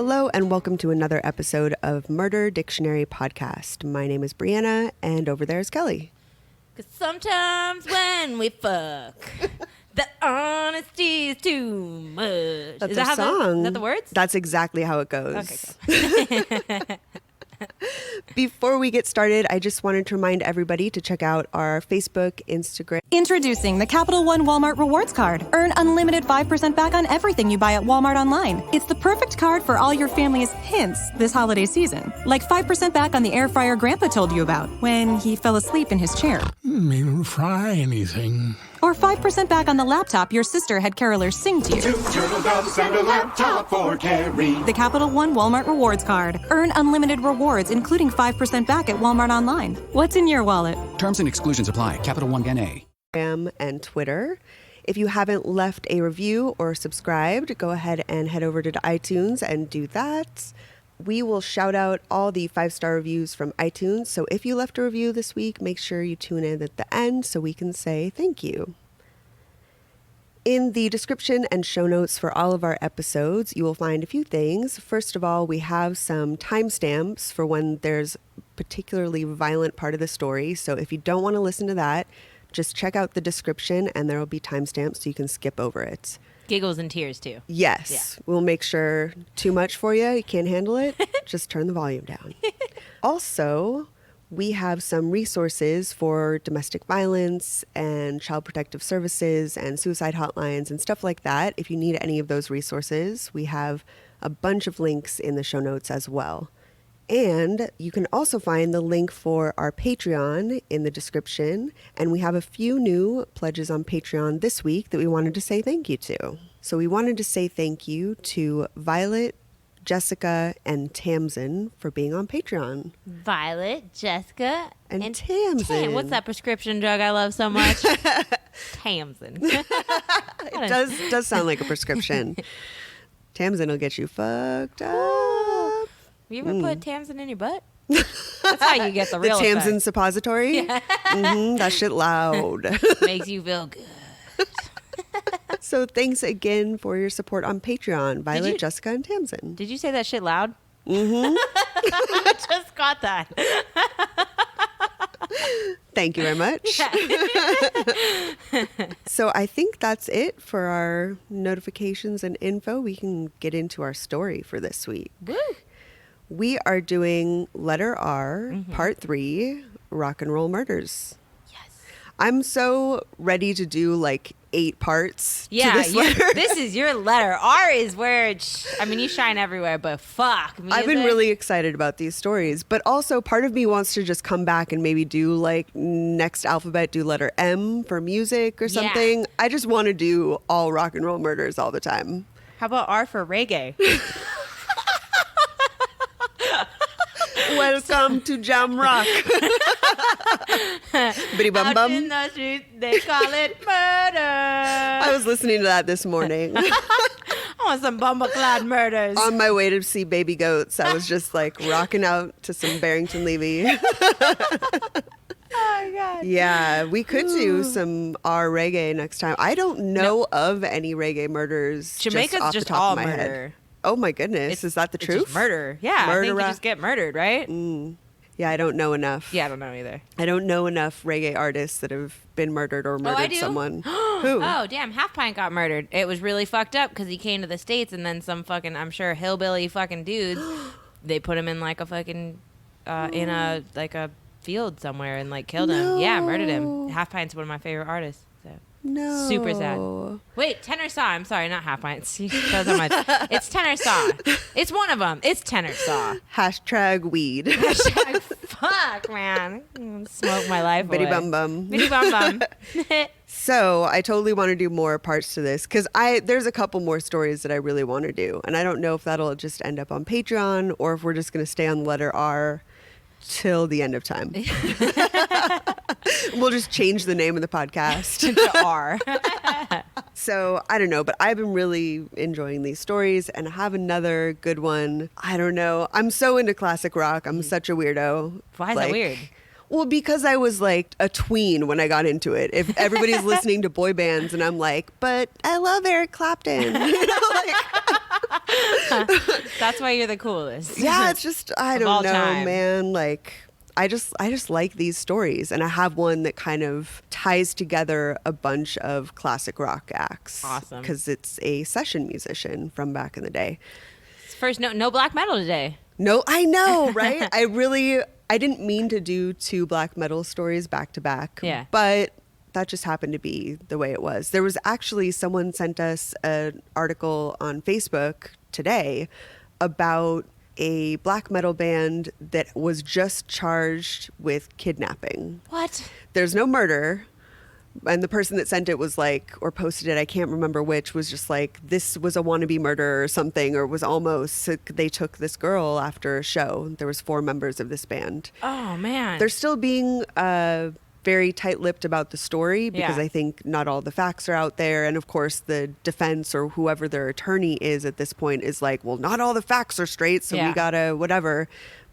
Hello and welcome to another episode of Murder Dictionary Podcast. My name is Brianna and over there is Kelly. 'Cause sometimes when we fuck, the honesty is too much. That's Is a that song. Is that the words? That's exactly how it goes. Okay, cool. Before we get started, I just wanted to remind everybody to check out our Facebook, Instagram. Introducing the Capital One Walmart Rewards Card. Earn unlimited 5% back on everything you buy at Walmart online. It's the perfect card for all your family's hints this holiday season. Like 5% back on the air fryer Grandpa told you about when he fell asleep in his chair. They don't fry anything. Or 5% back on the laptop your sister had carolers sing to you. Two turtle doves and a laptop for Carrie. The Capital One Walmart Rewards Card. Earn unlimited rewards, including 5% back at Walmart online. What's in your wallet? Terms and exclusions apply. Capital One N.A. And Twitter. If you haven't left a review or subscribed, go ahead and head over to iTunes and do that. We will shout out all the 5-star reviews from iTunes. So if you left a review this week, make sure you tune in at the end so we can say thank you. In the description and show notes for all of our episodes, you will find a few things. First of all, we have some timestamps for when there's a particularly violent part of the story. So if you don't want to listen to that, just check out the description and there will be timestamps so you can skip over it. Giggles and tears, too. Yes. Yeah. We'll make sure too much for you. You can't handle it. Just turn the volume down. Also, we have some resources for domestic violence and child protective services and suicide hotlines and stuff like that. If you need any of those resources, we have a bunch of links in the show notes as well. And you can also find the link for our Patreon in the description. And we have a few new pledges on Patreon this week that we wanted to say thank you to. So we wanted to say thank you to Violet, Jessica, and Tamsin for being on Patreon. Violet, Jessica, and Tamsin. What's that prescription drug I love so much? Tamsin. It does sound like a prescription. Tamsin will get you fucked up. You ever put Tamsin in your butt? That's how you get the real Tamsin effect. suppository? Yeah. That shit loud. Makes you feel good. So thanks again for your support on Patreon, Violet, Jessica, and Tamsin. Did you say that shit loud? Mm-hmm. I just got that. Thank you very much. Yeah. So I think that's it for our notifications and info. We can get into our story for this week. Woo! We are doing Letter R, Part 3, Rock and Roll Murders. Yes. I'm so ready to do like 8 parts to this letter. This is your letter. R is where you shine everywhere, but fuck. Music. I've been really excited about these stories, but also part of me wants to just come back and maybe do like next alphabet, do letter M for music or something. Yeah. I just want to do all rock and roll murders all the time. How about R for reggae? Welcome to Jam Rock. Bitty bum bum. Out in the street, they call it murder. I was listening to that this morning. I want some bumper-clad murders. On my way to see Baby Goats, I was just like rocking out to some Barrington Levy. Oh my God. Yeah, we could do some R reggae next time. I don't know of any reggae murders. Jamaica's just, off just the top all of my murder. Head. Oh my goodness, is that the truth? Just murder. Yeah, I think you just get murdered, right? Yeah, I don't know enough. Yeah, I don't know either. I don't know enough reggae artists that have been murdered or murdered someone. Who? Oh, damn, Half Pint got murdered. It was really fucked up because he came to the States and then some fucking, I'm sure, hillbilly fucking dudes, they put him in like a fucking, in a, like a field somewhere and like killed him. Yeah, murdered him. Half Pint's one of my favorite artists. So. No. Super sad. Wait, Tenor Saw. I'm sorry, not Half Pint. It's Tenor Saw. It's one of them. It's Tenor Saw. Hashtag weed. Hashtag fuck, man. Smoke my life away. Bitty bum bum. Bitty bum bum. So I totally want to do more parts to this because there's a couple more stories that I really want to do. And I don't know if that'll just end up on Patreon or if we're just going to stay on the letter R till the end of time. We'll just change the name of the podcast to R. So I don't know, but I've been really enjoying these stories and I have another good one. I don't know. I'm so into classic rock. I'm such a weirdo. Why is that weird? Well, because I was like a tween when I got into it. If everybody's listening to boy bands and I'm like, but I love Eric Clapton. You know, like, That's why you're the coolest. Yeah, it's just, I Of don't all know, time. man. Like, I just like these stories, and I have one that kind of ties together a bunch of classic rock acts. Awesome. Because it's a session musician from back in the day. First, no black metal today. No, I know, right? I didn't mean to do 2 black metal stories back to back. Yeah. But that just happened to be the way it was. There was actually someone sent us an article on Facebook today about a black metal band that was just charged with kidnapping. What? There's no murder. And the person that sent it was like, or posted it, I can't remember which, was just like, this was a wannabe murder or something, or was almost, they took this girl after a show. There was 4 members of this band. Oh, man. They're still being very tight-lipped about the story because Yeah. I think not all the facts are out there. And of course, the defense or whoever their attorney is at this point is like, well, not all the facts are straight, so Yeah. we gotta whatever.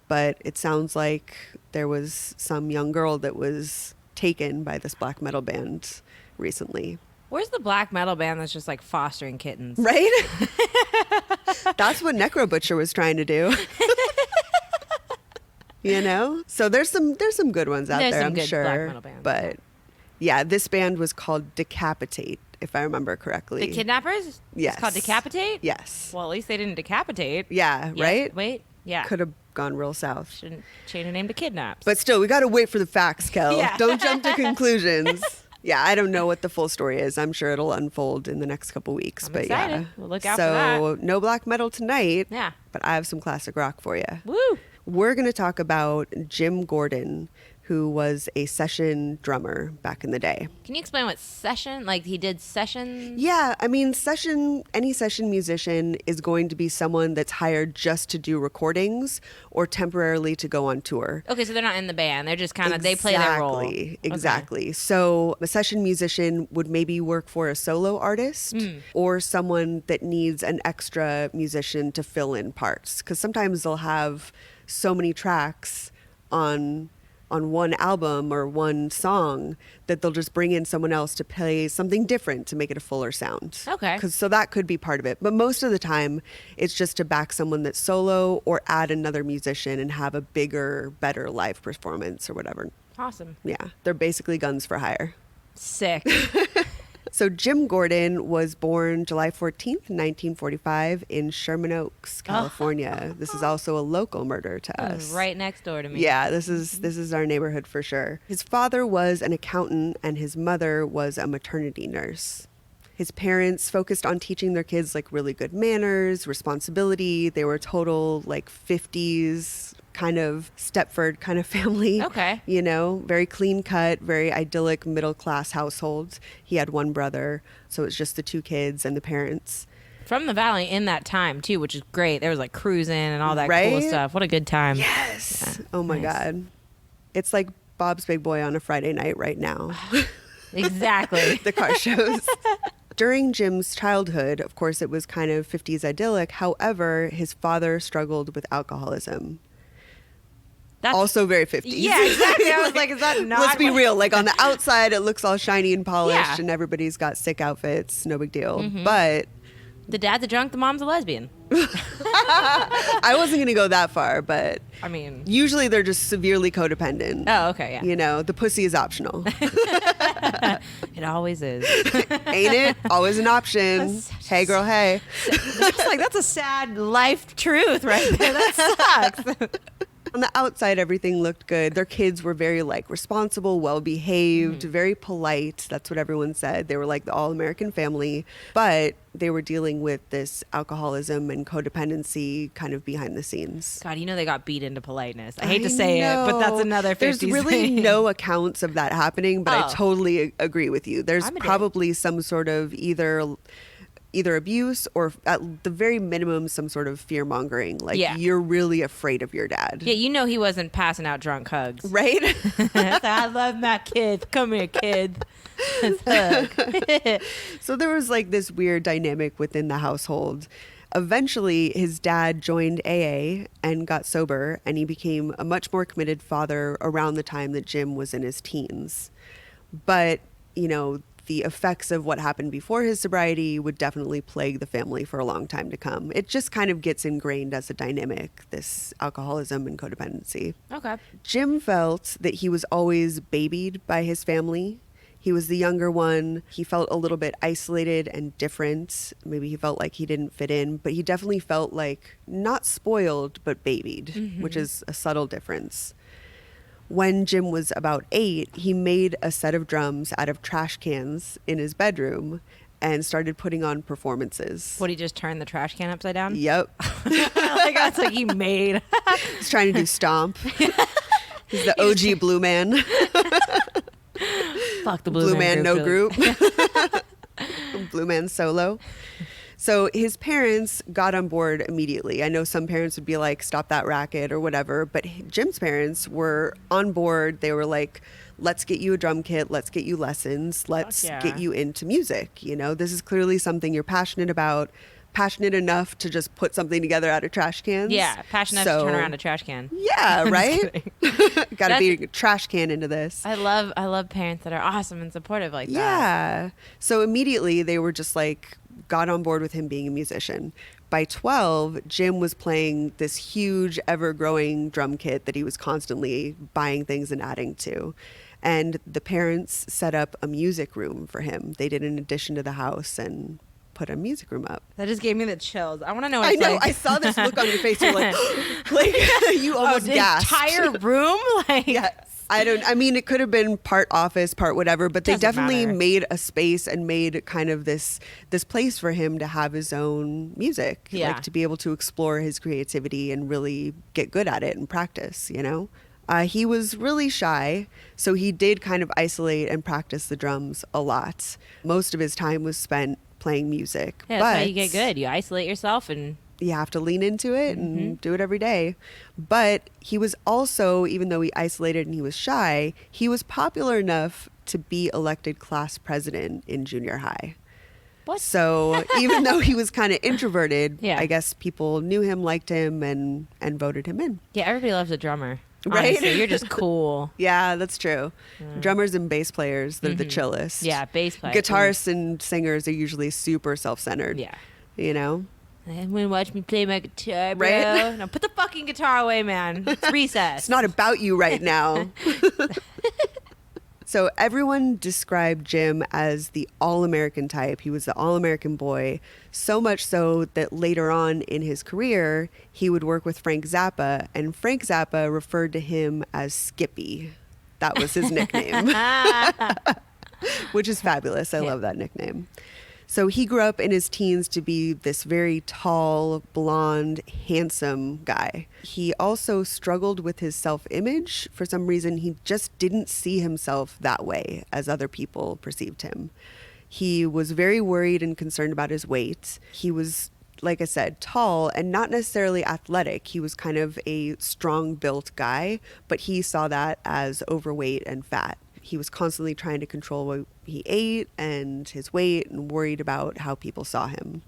But it sounds like there was some young girl that was taken by this black metal band recently. Where's the black metal band that's just like fostering kittens? Right? That's what Necro Butcher was trying to do. You know? So there's some good ones out There's there, some I'm good sure. black metal bands. But yeah, this band was called Decapitate, if I remember correctly. The Kidnappers? Yes. It's called Decapitate? Yes. Well, at least they didn't decapitate. Yeah, Yes. right? Wait. Yeah. Could have gone real south. Shouldn't change her name to Kidnaps. But still, we got to wait for the facts, Kel. Yeah. Don't jump to conclusions. Yeah, I don't know what the full story is. I'm sure it'll unfold in the next couple weeks. I'm but excited. yeah. We'll look out for So, no black metal tonight. Yeah. But I have some classic rock for you. Woo! We're going to talk about Jim Gordon, who was a session drummer back in the day. Can you explain what session? Like he did session? Yeah, I mean, any session musician is going to be someone that's hired just to do recordings or temporarily to go on tour. Okay, so they're not in the band. They're just kind of, they play their role. Exactly. So a session musician would maybe work for a solo artist or someone that needs an extra musician to fill in parts. Because sometimes they'll have so many tracks on one album or one song that they'll just bring in someone else to play something different to make it a fuller sound. Okay. So that could be part of it. But most of the time, it's just to back someone that's solo or add another musician and have a bigger, better live performance or whatever. Awesome. Yeah. They're basically guns for hire. Sick. So Jim Gordon was born July 14th, 1945 in Sherman Oaks, California. This is also a local murder to us. Right next door to me. Yeah, this is our neighborhood for sure. His father was an accountant and his mother was a maternity nurse. His parents focused on teaching their kids like really good manners, responsibility. They were total like 50s kind of Stepford kind of family. Okay. You know, very clean cut, very idyllic middle class household. He had one brother, so it was just the 2 kids and the parents. From the Valley in that time, too, which is great. There was like cruising and all that cool Right? stuff. What a good time. Yes. Yeah. Oh my Nice. God. It's like Bob's Big Boy on a Friday night right now. Exactly. The car shows. During Jim's childhood, of course, it was kind of 50s idyllic. However, his father struggled with alcoholism. That's Also very 50s. Yeah, exactly. I was like, is that not? Let's be real. Like on the outside, it looks all shiny and polished Yeah. and everybody's got sick outfits. No big deal. Mm-hmm. But The dad's a drunk, the mom's a lesbian. I wasn't going to go that far, but I mean, usually they're just severely codependent. oh, okay, yeah. You know, the pussy is optional. It always is. Ain't it? Always an option. Hey, girl, hey. It's like, that's a sad life truth right there. That sucks. On the outside, everything looked good. Their kids were very like responsible, well-behaved, very polite. That's what everyone said. They were like the all-American family, but they were dealing with this alcoholism and codependency kind of behind the scenes. God, you know they got beat into politeness. I hate to say it, but that's know. another 50s There's really thing. no accounts of that happening, but I Oh. totally agree with you. There's I'm a dick. probably some sort of either abuse or at the very minimum some sort of fear mongering. Like Yeah. you're really afraid of your dad. Yeah, you know he wasn't passing out drunk hugs. Right? I love my kids. Come here, kid. Let's hug. So there was like this weird dynamic within the household. Eventually, his dad joined AA and got sober, and he became a much more committed father around the time that Jim was in his teens. But, you know, the effects of what happened before his sobriety would definitely plague the family for a long time to come. It just kind of gets ingrained as a dynamic, this alcoholism and codependency. Okay. Jim felt that he was always babied by his family. He was the younger one. He felt a little bit isolated and different. Maybe he felt like he didn't fit in, but he definitely felt like not spoiled, but babied, which is a subtle difference. When Jim was about 8, he made a set of drums out of trash cans in his bedroom and started putting on performances. What, he just turned the trash can upside down? Yep. Like that's like he made. He's trying to do Stomp. He's the OG Blue Man. Fuck the Blue Man, no really. group. Blue Man solo. So his parents got on board immediately. I know some parents would be like, stop that racket or whatever, but Jim's parents were on board. They were like, let's get you a drum kit. Let's get you lessons. Let's get you into music. You know, this is clearly something you're passionate about, passionate enough to just put something together out of trash cans. Yeah, passionate enough to turn around a trash can. Yeah, right? Got to be a trash can into this. I love parents that are awesome and supportive like that. Yeah. So immediately they were just like, got on board with him being a musician. By 12, Jim was playing this huge, ever-growing drum kit that he was constantly buying things and adding to. And the parents set up a music room for him. They did an addition to the house and put a music room up. That just gave me the chills. I want to know what I it's know. like. I saw this look on your face. You're like, like you almost the gasped. entire room? Like, Yes. I mean, it could have been part office, part whatever, but they Doesn't definitely matter. made a space and made kind of this place for him to have his own music, Yeah. like to be able to explore his creativity and really get good at it and practice, you know? He was really shy, so he did kind of isolate and practice the drums a lot. Most of his time was spent playing music. Yeah, but that's how you get good. You isolate yourself and you have to lean into it and do it every day. But he was also, even though he isolated and he was shy, he was popular enough to be elected class president in junior high. What? So even though he was kind of introverted, Yeah. I guess people knew him, liked him, and voted him in. yeah, everybody loves a drummer. Right? Honestly, you're just cool. Yeah, that's true. Drummers and bass players, they're the chillest. Yeah, bass player. Guitarists and singers are usually super self-centered. Yeah. You know? Everyone watch me play my guitar, bro. Right? Now put the fucking guitar away, man. It's recess. It's not about you right now. So everyone described Jim as the all-American type. He was the all-American boy, so much so that later on in his career, he would work with Frank Zappa, and Frank Zappa referred to him as Skippy. That was his nickname, which is fabulous. I love that nickname. So he grew up in his teens to be this very tall, blonde, handsome guy. He also struggled with his self-image. For some reason, he just didn't see himself that way as other people perceived him. He was very worried and concerned about his weight. He was, like I said, tall and not necessarily athletic. He was kind of a strong-built guy, but he saw that as overweight and fat. He was constantly trying to control what he ate and his weight and worried about how people saw him.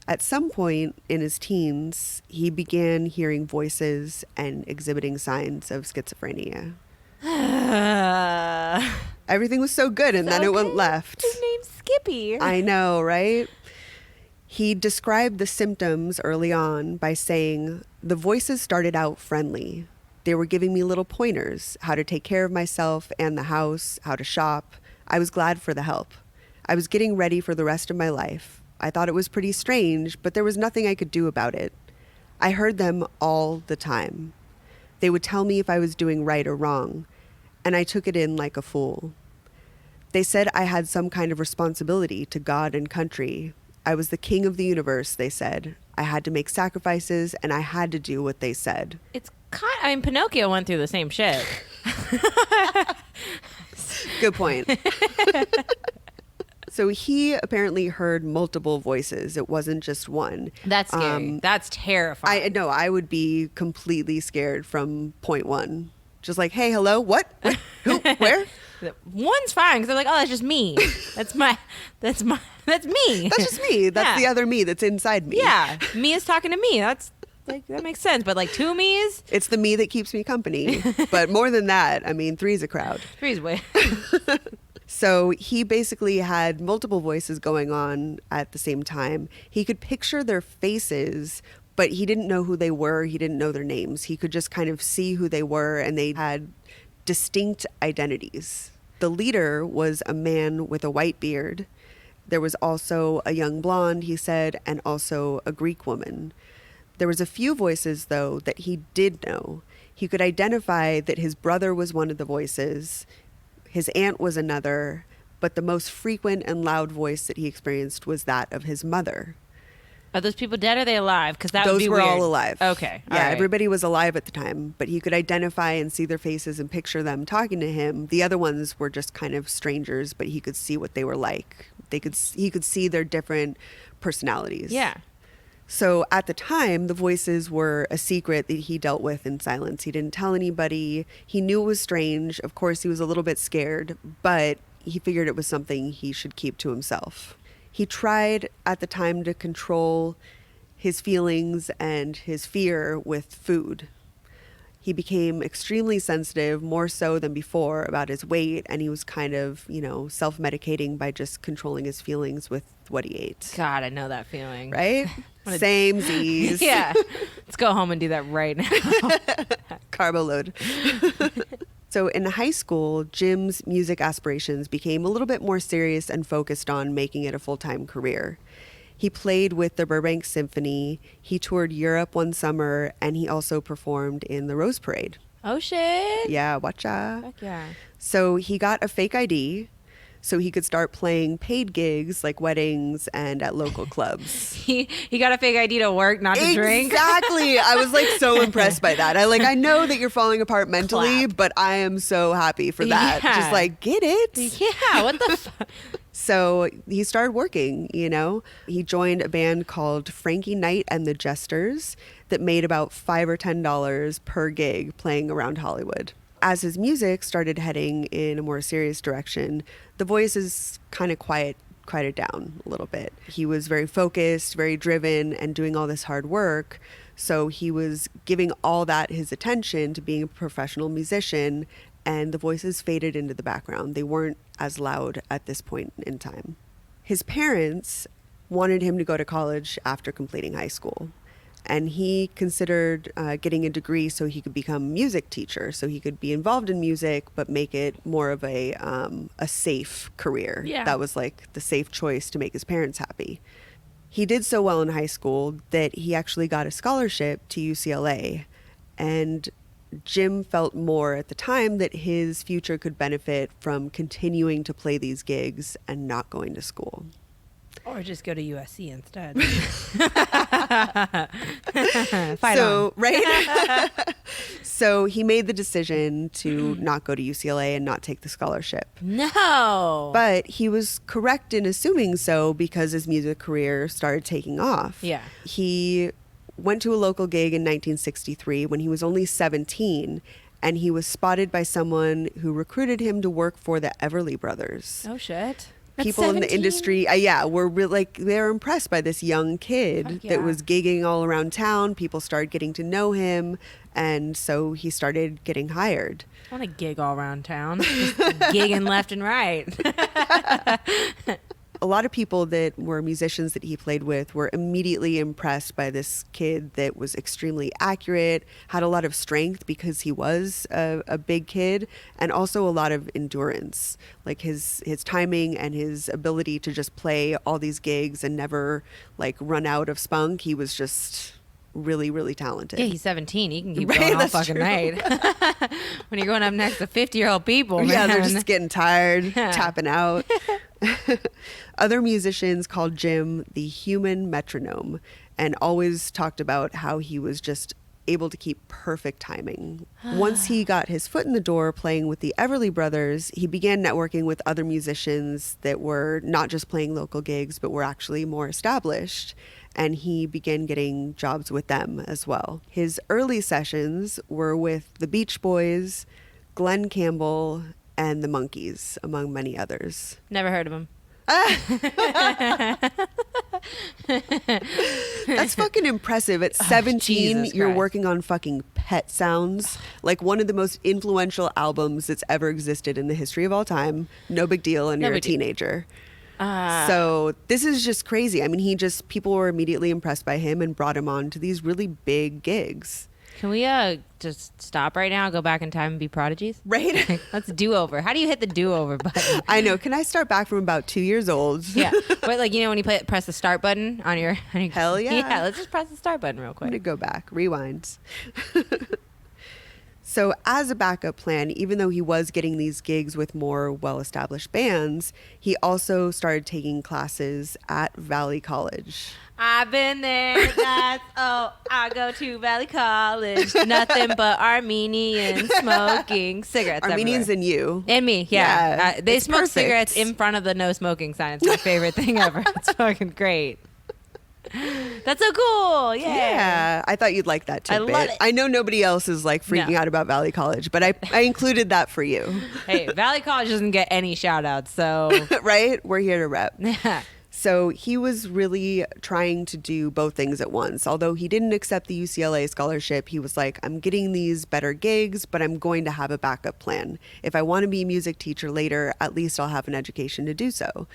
At some point in his teens, he began hearing voices and exhibiting signs of schizophrenia. Everything was so good, and then it went left. His name's Skippy. I know, right? He described the symptoms early on by saying, the voices started out friendly. They were giving me little pointers, how to take care of myself and the house, how to shop. I was glad for the help. I was getting ready for the rest of my life. I thought it was pretty strange, but there was nothing I could do about it. I heard them all the time. They would tell me if I was doing right or wrong, and I took it in like a fool. They said I had some kind of responsibility to God and country. I was the king of the universe, they said. I had to make sacrifices, and I had to do what they said. It's I mean, Pinocchio went through the same shit. Good point. So he apparently heard multiple voices. It wasn't just one. That's scary. That's terrifying. I know. I would be completely scared from point one. Just like, hey, hello, what? Who? Where? One's fine because they're like, oh, that's just me. That's me. That's just me. That's Yeah. the other me that's inside me. Yeah, me is talking to me. That's like that makes sense. But like two me's, It's the me that keeps me company. But more than that, I mean, three's a crowd. three's way. So he basically had multiple voices going on at the same time. He could picture their faces, but he didn't know who they were. He didn't know their names. He could just kind of see who they were, and they had distinct identities. The leader was a man with a white beard. There was also a young blonde, he said, and also a Greek woman. There was a few voices, though, that he did know. He could identify that his brother was one of the voices. His aunt was another, but the most frequent and loud voice that he experienced was that of his mother. Are those people dead or are they alive? Because that would Those be were weird. all alive. Okay. Yeah, everybody was alive at the time, but he could identify and see their faces and picture them talking to him. The other ones were just kind of strangers, but he could see what they were like. He could see their different personalities. Yeah. So at the time, the voices were a secret that he dealt with in silence. He didn't tell anybody. He knew it was strange. Of course, he was a little bit scared, but he figured it was something he should keep to himself. He tried at the time to control his feelings and his fear with food. He became extremely sensitive, more so than before, about his weight, and he was kind of, self-medicating by just controlling his feelings with what he ate. God, I know that feeling. Right? Same Z's. Yeah. Let's go home and do that right now. Carbo load. So in high school, Jim's music aspirations became a little bit more serious and focused on making it a full-time career. He played with the Burbank Symphony, he toured Europe one summer, and he also performed in the Rose Parade. Oh, shit. Yeah, watcha. Fuck yeah. So he got a fake ID so he could start playing paid gigs like weddings and at local clubs. He got a fake ID to work, not to drink. Exactly. I was like so impressed by that. I know that you're falling apart mentally, Clap. but I am so happy for that. Yeah. Just like, get it? Yeah, what the fuck? So he started working, He joined a band called Frankie Knight and the Jesters that made about $5 or $10 per gig playing around Hollywood. As his music started heading in a more serious direction, the voices kind of quieted down a little bit. He was very focused, very driven, and doing all this hard work. So he was giving all that his attention to being a professional musician, and the voices faded into the background. They weren't as loud at this point in time. His parents wanted him to go to college after completing high school, and he considered getting a degree so he could become a music teacher, so he could be involved in music but make it more of a safe career. Yeah. That was like the safe choice to make his parents happy. He did so well in high school that he actually got a scholarship to UCLA, and Jim felt more at the time that his future could benefit from continuing to play these gigs and not going to school. Or just go to USC instead. Right? So he made the decision to not go to UCLA and not take the scholarship. No. But he was correct in assuming so because his music career started taking off. Yeah. He went to a local gig in 1963 when he was only 17, and he was spotted by someone who recruited him to work for the Everly Brothers. Oh, shit. People in the industry, were really they're impressed by this young kid Fuck yeah. that was gigging all around town. People started getting to know him, and so he started getting hired. I want to gig all around town. Just gigging left and right. A lot of people that were musicians that he played with were immediately impressed by this kid that was extremely accurate, had a lot of strength because he was a big kid, and also a lot of endurance. Like his timing and his ability to just play all these gigs and never run out of spunk. He was just really, really talented. Yeah, he's 17. He can keep Right, going all that's fucking true. night. When you're going up next to 50-year-old people, man. Yeah, they're just getting tired, tapping out. Other musicians called Jim the human metronome and always talked about how he was just able to keep perfect timing. Once he got his foot in the door playing with the Everly Brothers, he began networking with other musicians that were not just playing local gigs, but were actually more established. And he began getting jobs with them as well. His early sessions were with the Beach Boys, Glenn Campbell, and the Monkees, among many others. Never heard of him. That's fucking impressive. At 17, Jesus you're Christ. working on fucking Pet Sounds, like one of the most influential albums that's ever existed in the history of all time. No big deal, and No you're a big deal. teenager. So this is just crazy. I mean, people were immediately impressed by him and brought him on to these really big gigs. Can we just stop right now, go back in time and be prodigies? Right? Let's do over. How do you hit the do over button? I know. Can I start back from about 2 years old? Yeah, but like, when you press the start button on your Hell yeah. Yeah, let's just press the start button real I'm going to quick. go back. Rewind. So as a backup plan, even though he was getting these gigs with more well-established bands, he also started taking classes at Valley College. I've been there. That's I go to Valley College. Nothing but Armenians smoking cigarettes. Armenians everywhere. and you. And me, yeah. Yeah, They it's smoke perfect. cigarettes in front of the no smoking sign. It's my favorite thing ever. It's fucking great. That's so cool. Yeah, I thought you'd like that I tidbit. love it. I know nobody else is like freaking No. out about Valley College, but I included that for you. Hey, Valley College doesn't get any shout outs, so Right? We're here to rep. yeah. So he was really trying to do both things at once. Although he didn't accept the UCLA scholarship, he was like, I'm getting these better gigs, but I'm going to have a backup plan. If I want to be a music teacher later, at least I'll have an education to do so,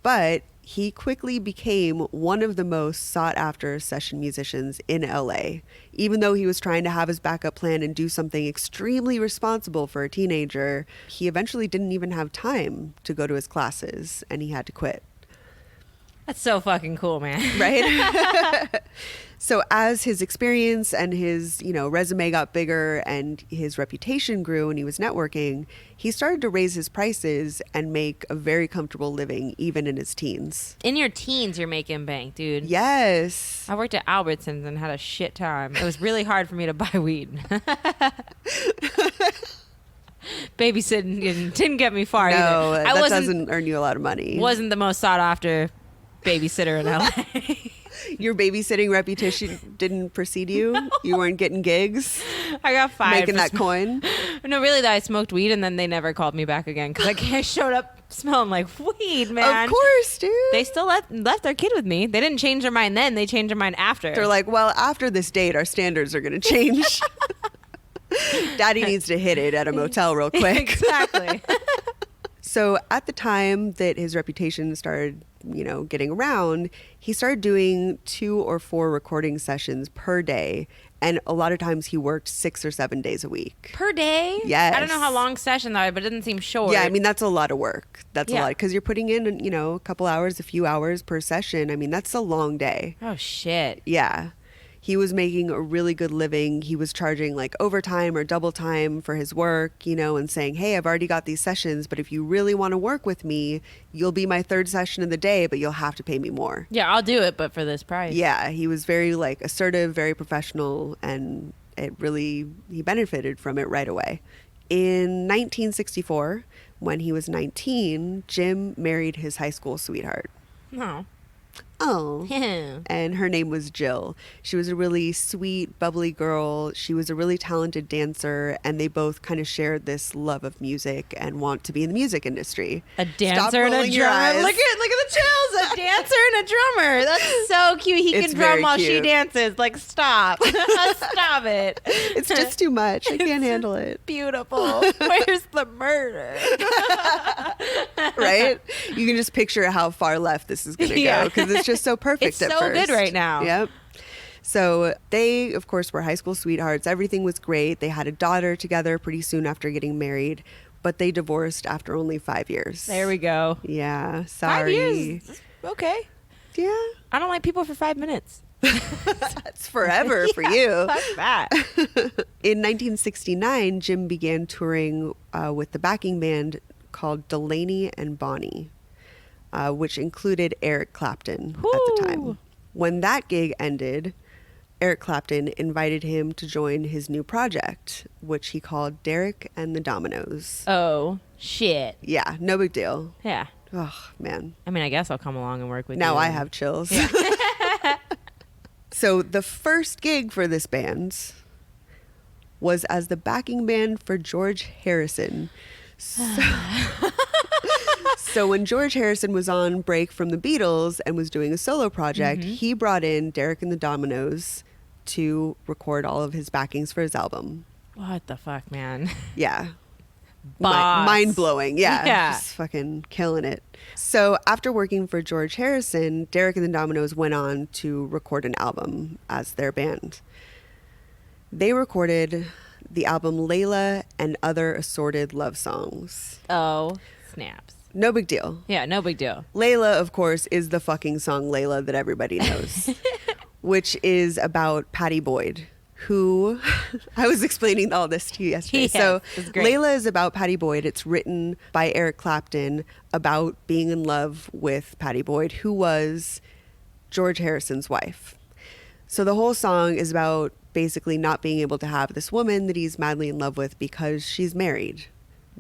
But he quickly became one of the most sought after session musicians in LA. Even though he was trying to have his backup plan and do something extremely responsible for a teenager, he eventually didn't even have time to go to his classes and he had to quit. That's so fucking cool, man. Right? So as his experience and his, resume got bigger and his reputation grew and he was networking, he started to raise his prices and make a very comfortable living even in his teens. In your teens, you're making bank, dude. Yes. I worked at Albertsons and had a shit time. It was really hard for me to buy weed. Babysitting didn't get me far No, either. that doesn't earn you a lot of money. Wasn't the most sought after babysitter in LA. Your babysitting reputation didn't precede you? No. You weren't getting gigs? I got fired Making for that coin? No, really, though, I smoked weed and then they never called me back again because I showed up smelling like weed, man. Of course, dude. They still left their kid with me. They didn't change their mind then. They changed their mind after. They're like, well, after this date, our standards are going to change. Daddy needs to hit it at a motel real quick. Exactly. So at the time that his reputation started, getting around, he started doing 2 or 4 recording sessions per day. And a lot of times he worked 6 or 7 days a week. Per day? Yes. I don't know how long session though, but it doesn't seem short. Yeah, I mean, that's a lot of work. That's a Yeah. lot. Because you're putting in, a couple hours, a few hours per session. I mean, that's a long day. Oh shit. Yeah. He was making a really good living. He was charging like overtime or double time for his work, and saying, hey, I've already got these sessions, but if you really want to work with me, you'll be my 3rd session of the day, but you'll have to pay me more. Yeah, I'll do it, but for this price. Yeah, he was very assertive, very professional, and he benefited from it right away. In 1964, when he was 19, Jim married his high school sweetheart. No. Oh. And her name was Jill. She was a really sweet, bubbly girl. She was a really talented dancer, and they both kind of shared this love of music and want to be in the music industry. A Stop dancer and a rolling your drummer. eyes. Look at the chills. A dancer and a drummer. That's so cute. He It's can drum very while she cute. dances. Like, stop. Stop it. It's just too much. I can't handle it. Beautiful. Where's the murder? Right? You can just picture how far left this is going to Yeah. go because it's just so perfect It's at so first. good right now. Yep. So they, of course, were high school sweethearts. Everything was great. They had a daughter together pretty soon after getting married, but they divorced after only 5 years. There we go. Yeah. 5 Sorry. years. Okay. Yeah. I don't like people for 5 minutes. That's forever for you. Fuck that. In 1969, Jim began touring with the backing band called Delaney and Bonnie, which included Eric Clapton at the time. Woo. When that gig ended, Eric Clapton invited him to join his new project, which he called Derek and the Dominoes. Oh, shit. Yeah, no big deal. Yeah. Oh, man. I mean, I guess I'll come along and work with you. Now I have chills. So the first gig for this band was as the backing band for George Harrison. So when George Harrison was on break from the Beatles and was doing a solo project, he brought in Derek and the Dominoes to record all of his backings for his album. What the fuck, man? Yeah. Boss. Mind blowing. Yeah. Yeah. Just fucking killing it. So after working for George Harrison, Derek and the Dominoes went on to record an album as their band. They recorded the album Layla and Other Assorted Love Songs. Oh, snaps. No big deal. Yeah, no big deal. Layla, of course, is the fucking song Layla that everybody knows, which is about Patty Boyd, who I was explaining all this to you yesterday. Yes, So it's great. Layla is about Patty Boyd. It's written by Eric Clapton about being in love with Patty Boyd, who was George Harrison's wife. So the whole song is about basically not being able to have this woman that he's madly in love with because she's married.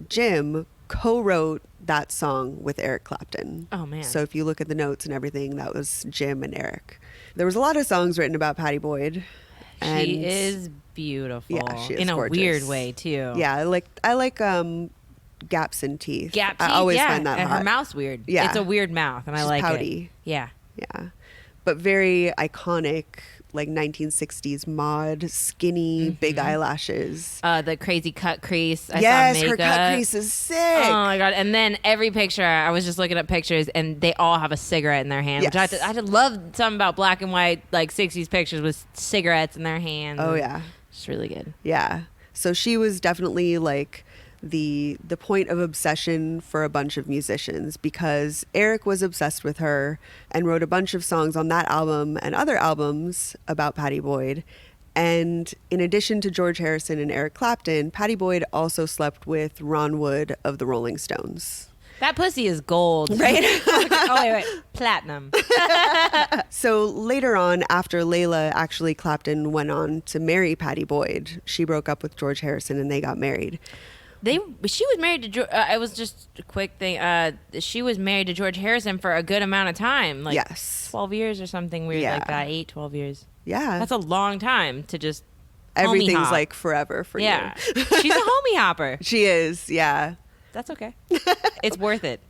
Jim co-wrote that song with Eric Clapton. Oh, man. So if you look at the notes and everything, that was Jim and Eric. There was a lot of songs written about Patty Boyd. And She is beautiful. Yeah, she is in a gorgeous. weird way too. Yeah, I like gaps in teeth. Gap I teeth, always yeah. find that and hot. her mouth's weird. Yeah. It's a weird mouth, and I She's like pouty. it. Yeah. Yeah. But very iconic, like 1960s mod, skinny, big eyelashes. The crazy cut crease. I Yes, saw her makeup. cut crease is sick. Oh my god! And then every picture, I was just looking at pictures, and they all have a cigarette in their hand. Which Yes. I love something about black and white, like 60s pictures with cigarettes in their hands. Oh and yeah. it's really good. Yeah. So she was definitely like the point of obsession for a bunch of musicians because Eric was obsessed with her and wrote a bunch of songs on that album and other albums about Patty Boyd. And in addition to George Harrison and Eric Clapton, Patty Boyd also slept with Ron Wood of the Rolling Stones. That pussy is gold, right? Oh wait, platinum. So later on, after Layla, actually Clapton went on to marry Patty Boyd. She broke up with George Harrison and they got married. She was married to George. It was just a quick thing. She was married to George Harrison for a good amount of time, like Yes. 12 years or something weird Yeah. like that. 8, 12 years. Yeah. That's a long time to just homie Everything's hop. like forever for Yeah, you. she's a homie hopper. She is, yeah. That's okay. It's worth it.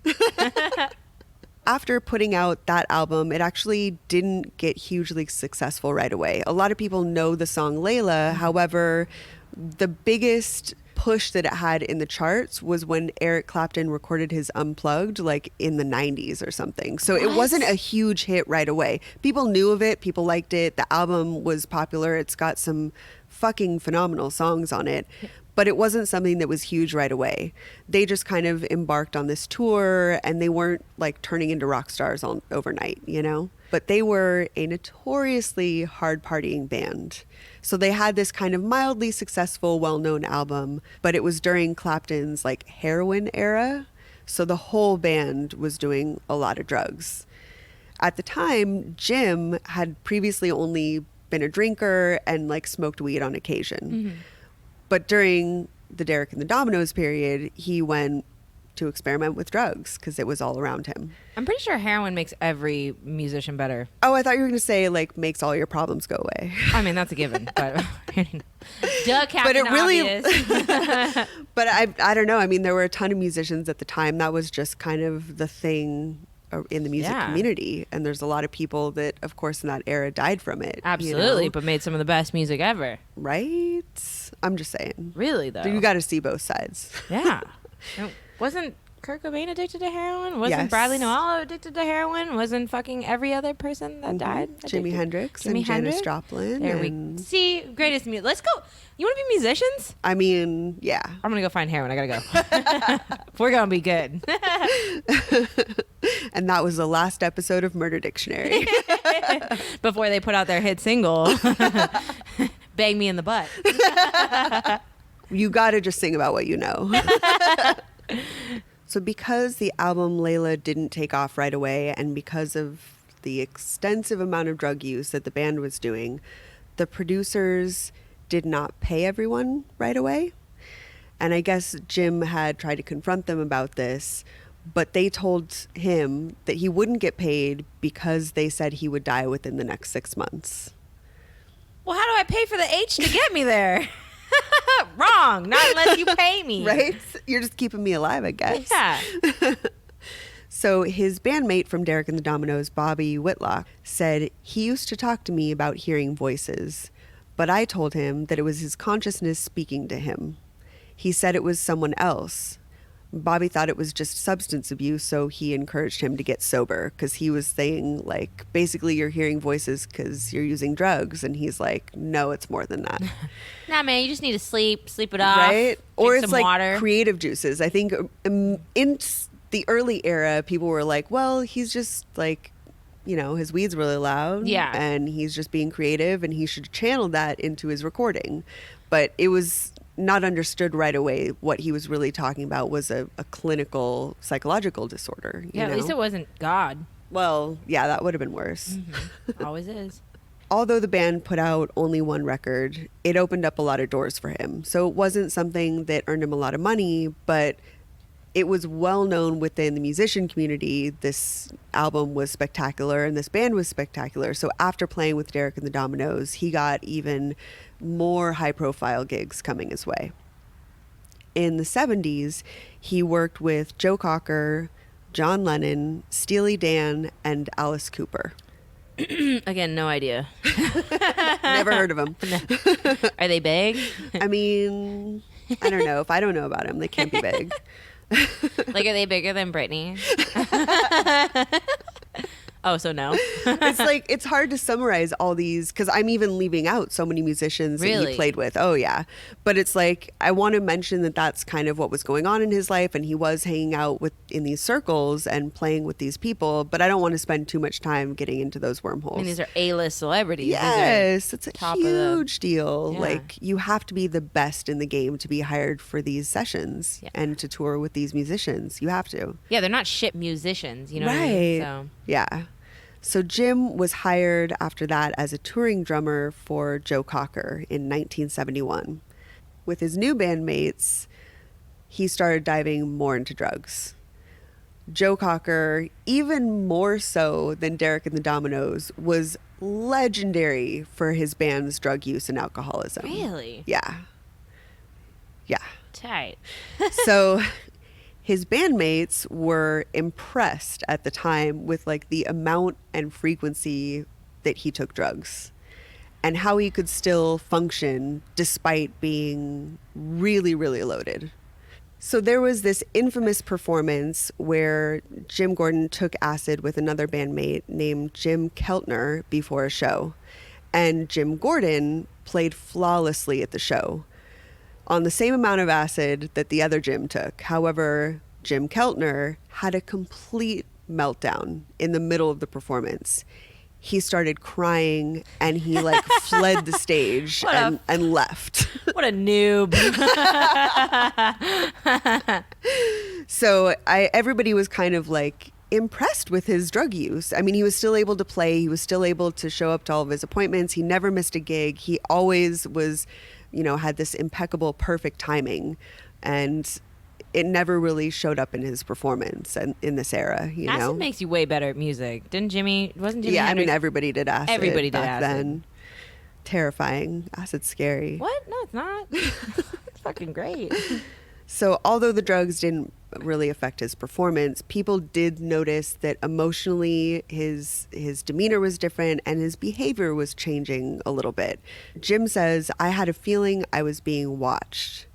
After putting out that album, it actually didn't get hugely successful right away. A lot of people know the song Layla. However, the biggest push that it had in the charts was when Eric Clapton recorded his Unplugged, like in the 90s or something. So it wasn't a huge hit right away. People knew of it. People liked it. The album was popular. It's got some fucking phenomenal songs on it. But it wasn't something that was huge right away. They just kind of embarked on this tour and they weren't like turning into rock stars overnight, you know? But they were a notoriously hard partying band. So they had this kind of mildly successful, well-known album, but it was during Clapton's like heroin era. So the whole band was doing a lot of drugs. At the time, Jim had previously only been a drinker and like smoked weed on occasion. But during the Derek and the Dominoes period, he went to experiment with drugs because it was all around him. I'm pretty sure heroin makes every musician better. Oh, I thought you were going to say like makes all your problems go away. I mean, that's a given. But duh, Captain But it really, Obvious. but I don't know. I mean, there were a ton of musicians at the time. That was just kind of the thing in the music Yeah. community. And there's a lot of people that, of course, in that era died from it. you Absolutely, know? but made some of the best music ever. Right? I'm just saying. Really, though. You got to see both sides. Yeah. And wasn't Kurt Cobain addicted to heroin? Wasn't Yes. Bradley Noel addicted to heroin? Wasn't fucking every other person that died Jimi addicted? Hendrix Jimi and Janis Hendrix? Joplin. There we and, see. Greatest music. Let's go. You want to be musicians? I mean, yeah. I'm gonna go find heroin. I gotta go. We're gonna be good. And that was the last episode of Murder Dictionary. Before they put out their hit single, "Bang Me in the Butt." You got to just sing about what you know. So because the album Layla didn't take off right away and because of the extensive amount of drug use that the band was doing, the producers did not pay everyone right away. And I guess Jim had tried to confront them about this, but they told him that he wouldn't get paid because they said he would die within the next 6 months. Well, how do I pay for the H to get me there? Wrong. Not unless you pay me. Right? You're just keeping me alive, I guess. Yeah. So his bandmate from Derek and the Dominoes, Bobby Whitlock, said he used to talk to me about hearing voices, but I told him that it was his consciousness speaking to him. He said it was someone else. Bobby thought it was just substance abuse, so he encouraged him to get sober because he was saying, like, basically you're hearing voices because you're using drugs. And he's like, no, it's more than that. Nah, man, you just need to sleep it off. Right? Or drink it's some like water. creative juices. I think in the early era, people were like, well, he's just like, you know, his weed's really loud. Yeah. And he's just being creative and he should channel that into his recording. But it was not understood right away. What he was really talking about was a clinical psychological disorder. Yeah, you at least know? it wasn't God. Well, yeah, that would have been worse. Always is. Although the band put out only one record, it opened up a lot of doors for him. So it wasn't something that earned him a lot of money, but it was well known within the musician community. This album was spectacular and this band was spectacular. So after playing with Derek and the Dominoes, he got even more high profile gigs coming his way. In the 70s, he worked with Joe Cocker, John Lennon, Steely Dan, and Alice Cooper. Again, no idea. Never heard of them. Are they big? I mean, I don't know. If I don't know about them, they can't be big. Like, are they bigger than Britney? Oh, so no. It's like, it's hard to summarize all these because I'm even leaving out so many musicians that Really? he played with. Oh, yeah. But it's like, I want to mention that that's kind of what was going on in his life. And he was hanging out in these circles and playing with these people. But I don't want to spend too much time getting into those wormholes. I mean, these are A-list celebrities. These are Yes, it's a top of the- huge deal. Yeah. Like, you have to be the best in the game to be hired for these sessions Yeah. and to tour with these musicians. You have to. Yeah, they're not shit musicians, you know what I Right. mean? So, Yeah. So Jim was hired after that as a touring drummer for Joe Cocker in 1971. With his new bandmates, he started diving more into drugs. Joe Cocker, even more so than Derek and the Dominoes, was legendary for his band's drug use and alcoholism. really? Yeah. Yeah. Tight. So his bandmates were impressed at the time with like the amount and frequency that he took drugs and how he could still function despite being really, really loaded. So there was this infamous performance where Jim Gordon took acid with another bandmate named Jim Keltner before a show. And Jim Gordon played flawlessly at the show on the same amount of acid that the other Jim took. However, Jim Keltner had a complete meltdown in the middle of the performance. He started crying and he like fled the stage and left. What a noob. So everybody was kind of like impressed with his drug use. I mean, he was still able to play. He was still able to show up to all of his appointments. He never missed a gig. He always was, you know, had this impeccable, perfect timing. And it never really showed up in his performance and in this era, you know? Acid makes you way better at music. Wasn't Jimmy Yeah, I Hendrix- mean, everybody did acid. Everybody did back acid. then. Terrifying. Acid's scary. What? No, it's not. It's fucking great. So although the drugs didn't really affect his performance, people did notice that emotionally his demeanor was different and his behavior was changing a little bit. Jim says, I had a feeling I was being watched.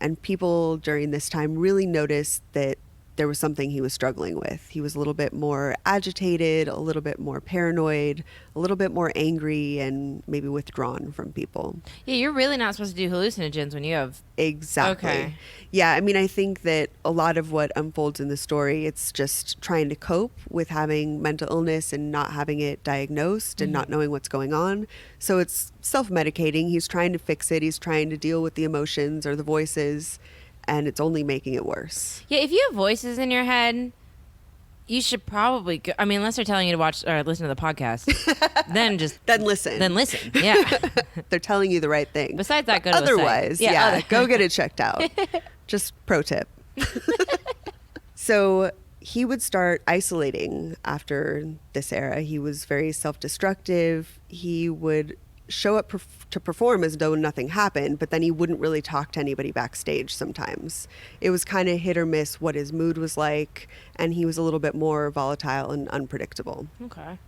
And people during this time really noticed that there was something he was struggling with. He was a little bit more agitated, a little bit more paranoid, a little bit more angry, and maybe withdrawn from people. Yeah, you're really not supposed to do hallucinogens when you have... Exactly. Okay. Yeah, I mean, I think that a lot of what unfolds in the story, it's just trying to cope with having mental illness and not having it diagnosed and not knowing what's going on. So it's self-medicating. He's trying to fix it. He's trying to deal with the emotions or the voices, and it's only making it worse. Yeah, if you have voices in your head, you should probably go, I mean, unless they're telling you to watch or listen to the podcast, then listen. Then listen. Yeah. They're telling you the right thing. Besides that, go But to a site. otherwise, Yeah, go get it checked out. Just pro tip. So he would start isolating after this era. He was very self-destructive. He would show up to perform as though nothing happened, but then he wouldn't really talk to anybody backstage sometimes. It was kind of hit or miss what his mood was like, and he was a little bit more volatile and unpredictable. Okay.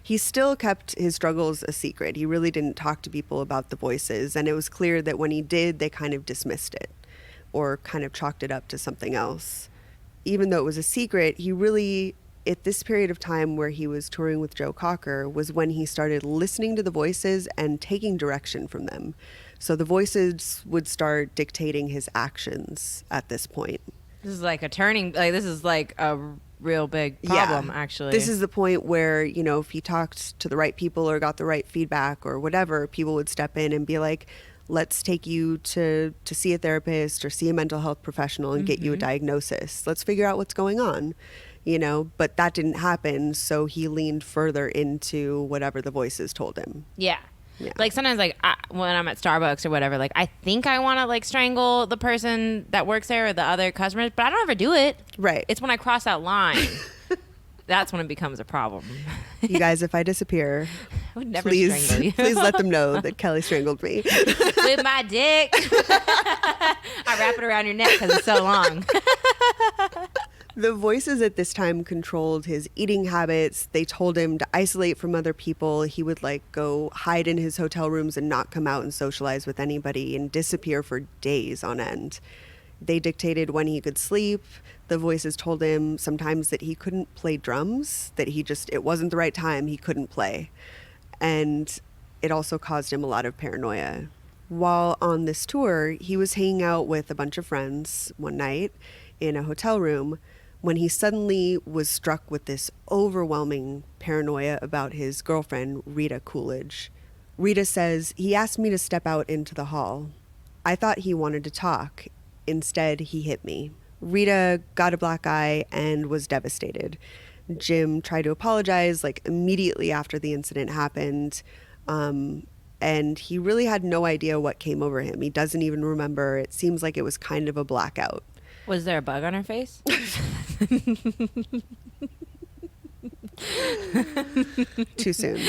He still kept his struggles a secret. He really didn't talk to people about the voices, and it was clear that when he did, they kind of dismissed it or kind of chalked it up to something else. Even though it was a secret, he really, at this period of time where he was touring with Joe Cocker, was when he started listening to the voices and taking direction from them. So the voices would start dictating his actions at this point. This is like a turning, like this is like a real big problem, actually. This is the point where, you know, if he talked to the right people or got the right feedback or whatever, people would step in and be like, let's take you to see a therapist or see a mental health professional and get you a diagnosis. Let's figure out what's going on, you know, but that didn't happen. So he leaned further into whatever the voices told him. Yeah. Yeah. Like sometimes like when I'm at Starbucks or whatever, like I think I want to like strangle the person that works there or the other customers, but I don't ever do it. Right. It's when I cross that line. That's when it becomes a problem. You guys, if I disappear, I would never please, strangle you. please let them know that Kelly strangled me. With my dick. I wrap it around your neck because it's so long. The voices at this time controlled his eating habits. They told him to isolate from other people. He would like go hide in his hotel rooms and not come out and socialize with anybody and disappear for days on end. They dictated when he could sleep. The voices told him sometimes that he couldn't play drums, that it wasn't the right time, he couldn't play. And it also caused him a lot of paranoia. While on this tour, he was hanging out with a bunch of friends one night in a hotel room when he suddenly was struck with this overwhelming paranoia about his girlfriend, Rita Coolidge. Rita says, he asked me to step out into the hall. I thought he wanted to talk. Instead, he hit me. Rita got a black eye and was devastated. Jim tried to apologize like immediately after the incident happened. And he really had no idea what came over him. He doesn't even remember. It seems like it was kind of a blackout. Was there a bug on her face? Too soon.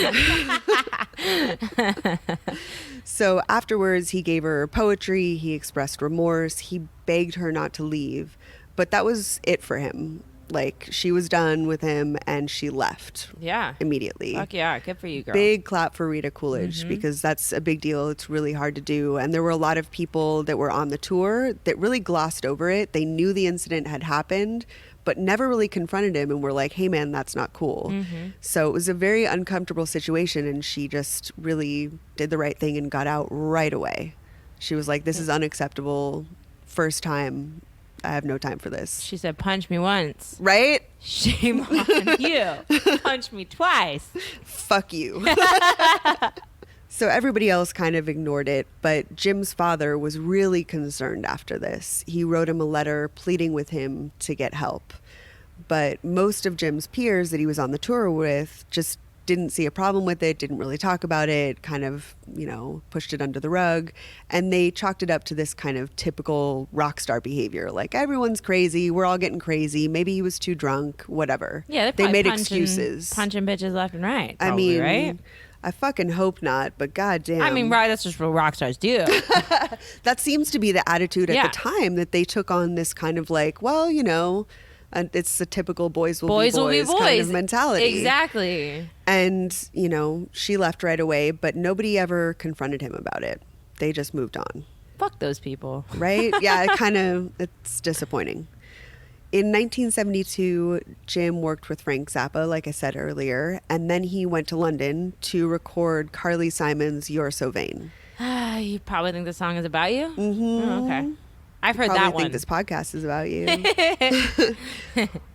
So afterwards, he gave her poetry. He expressed remorse. He begged her not to leave. But that was it for him. Like, she was done with him and she left. Yeah. Immediately. Fuck yeah. Good for you, girl. Big clap for Rita Coolidge because that's a big deal. It's really hard to do. And there were a lot of people that were on the tour that really glossed over it. They knew the incident had happened, but never really confronted him and were like, hey, man, that's not cool. So it was a very uncomfortable situation. And she just really did the right thing and got out right away. She was like, this is unacceptable. First time. I have no time for this. She said, punch me once. Right? Shame on you. Punch me twice. Fuck you. So everybody else kind of ignored it, but Jim's father was really concerned after this. He wrote him a letter pleading with him to get help. But most of Jim's peers that he was on the tour with just didn't see a problem with it, didn't really talk about it, kind of, you know, pushed it under the rug. And they chalked it up to this kind of typical rock star behavior. Like, everyone's crazy. We're all getting crazy. Maybe he was too drunk, whatever. Yeah, they made excuses. Punching bitches left and right. I Probably, mean, right? I fucking hope not, but goddamn. I mean, right, that's just what rock stars do. That seems to be the attitude at Yeah. the time, that they took on this kind of like, well, you know, it's a typical boys will be boys kind of mentality. Exactly. And, you know, she left right away, but nobody ever confronted him about it. They just moved on. Fuck those people. Right? Yeah, it's disappointing. In 1972, Jim worked with Frank Zappa, like I said earlier, and then he went to London to record Carly Simon's You're So Vain. You probably think the song is about you? Mm-hmm. Oh, okay. I've heard Probably that one. think this podcast is about you.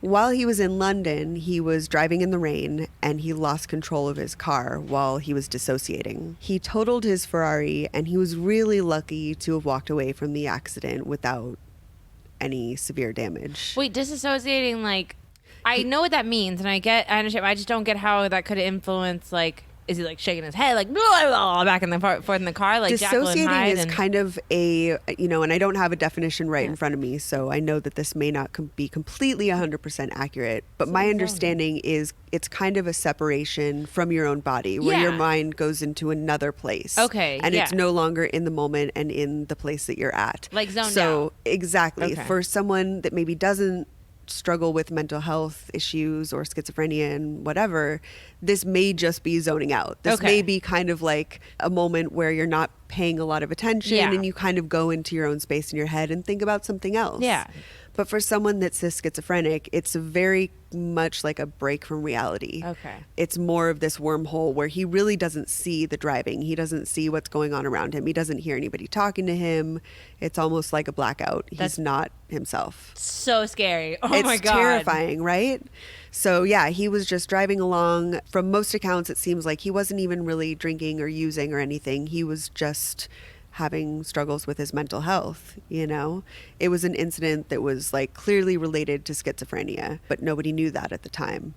While he was in London, he was driving in the rain and he lost control of his car while he was dissociating. He totaled his Ferrari and he was really lucky to have walked away from the accident without any severe damage. Wait, disassociating, like, I know what that means, and I understand, but I just don't get how that could influence, like, Is he like shaking his head like blah, blah, back and forth in the car like Jekyll and Dissociating Hyde? is kind of a, and I don't have a definition right in front of me, so I know that this may not be completely 100% accurate, but my understanding is it's kind of a separation from your own body where your mind goes into another place. Okay, and yeah. it's no longer in the moment and in the place that you're at. Like zoned So out. exactly. Okay. For someone that maybe doesn't struggle with mental health issues or schizophrenia and whatever, this may just be zoning out. This Okay. may be kind of like a moment where you're not paying a lot of attention and you kind of go into your own space in your head and think about something else. Yeah. But for someone that's a schizophrenic, it's very much like a break from reality. Okay. It's more of this wormhole where he really doesn't see the driving. He doesn't see what's going on around him. He doesn't hear anybody talking to him. It's almost like a blackout. He's not himself. So scary. Oh It's my God. terrifying, right? So yeah, he was just driving along. From most accounts, it seems like he wasn't even really drinking or using or anything. He was just having struggles with his mental health. It was an incident that was like clearly related to schizophrenia, but nobody knew that at the time.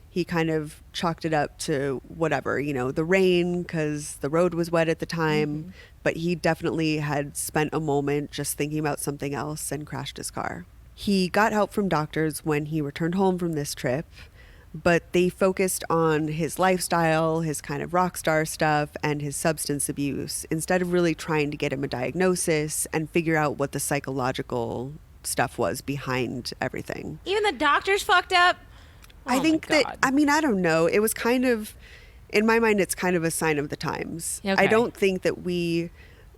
He kind of chalked it up to whatever, the rain, because the road was wet at the time, but he definitely had spent a moment just thinking about something else and crashed his car. He got help from doctors when he returned home from this trip, but they focused on his lifestyle, his kind of rock star stuff, and his substance abuse, instead of really trying to get him a diagnosis and figure out what the psychological stuff was behind everything. Even the doctors fucked up. I think that, I don't know. It was kind of, in my mind, it's kind of a sign of the times. Okay. I don't think that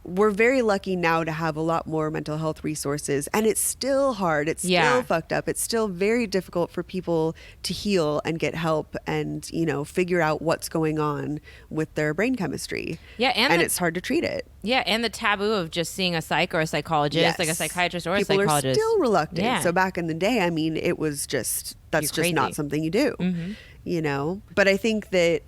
we're very lucky now to have a lot more mental health resources, and it's still hard. It's still fucked up. It's still very difficult for people to heal and get help and, figure out what's going on with their brain chemistry. Yeah, and it's hard to treat it. Yeah, and the taboo of just seeing a psych or a psychologist, Yes. like a psychiatrist or People a psychologist. are still reluctant. Yeah. So back in the day, it was just, that's You're just crazy. not something you do, But I think that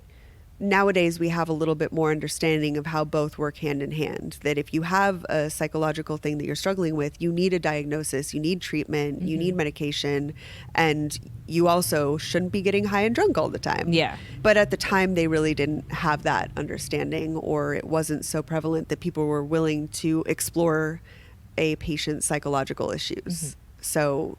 nowadays we have a little bit more understanding of how both work hand in hand, that if you have a psychological thing that you're struggling with, you need a diagnosis, you need treatment, you need medication, and you also shouldn't be getting high and drunk all the time. Yeah. But at the time, they really didn't have that understanding, or it wasn't so prevalent that people were willing to explore a patient's psychological issues. So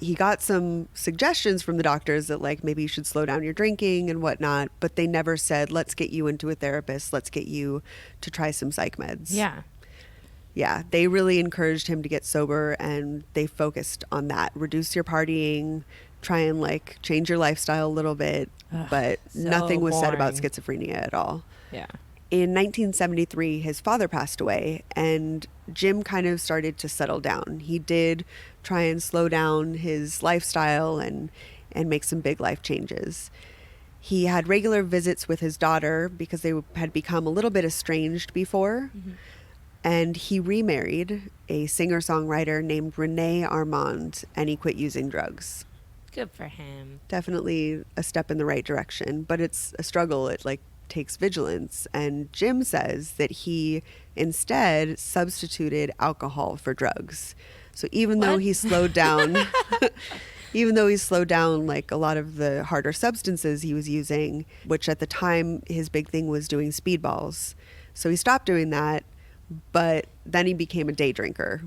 he got some suggestions from the doctors that like maybe you should slow down your drinking and whatnot, but they never said, let's get you into a therapist, let's get you to try some psych meds. Yeah, they really encouraged him to get sober, and they focused on that. Reduce your partying, try and like change your lifestyle a little bit, but so nothing was said about boring. schizophrenia at all. Yeah. In 1973, his father passed away, and Jim kind of started to settle down. He did try and slow down his lifestyle and make some big life changes. He had regular visits with his daughter because they had become a little bit estranged before. And he remarried a singer-songwriter named Renee Armand, and he quit using drugs. Good for him. Definitely a step in the right direction, but it's a struggle. It takes vigilance. And Jim says that he instead substituted alcohol for drugs. So even though he slowed down, like a lot of the harder substances he was using, which at the time his big thing was doing speedballs. So he stopped doing that, but then he became a day drinker,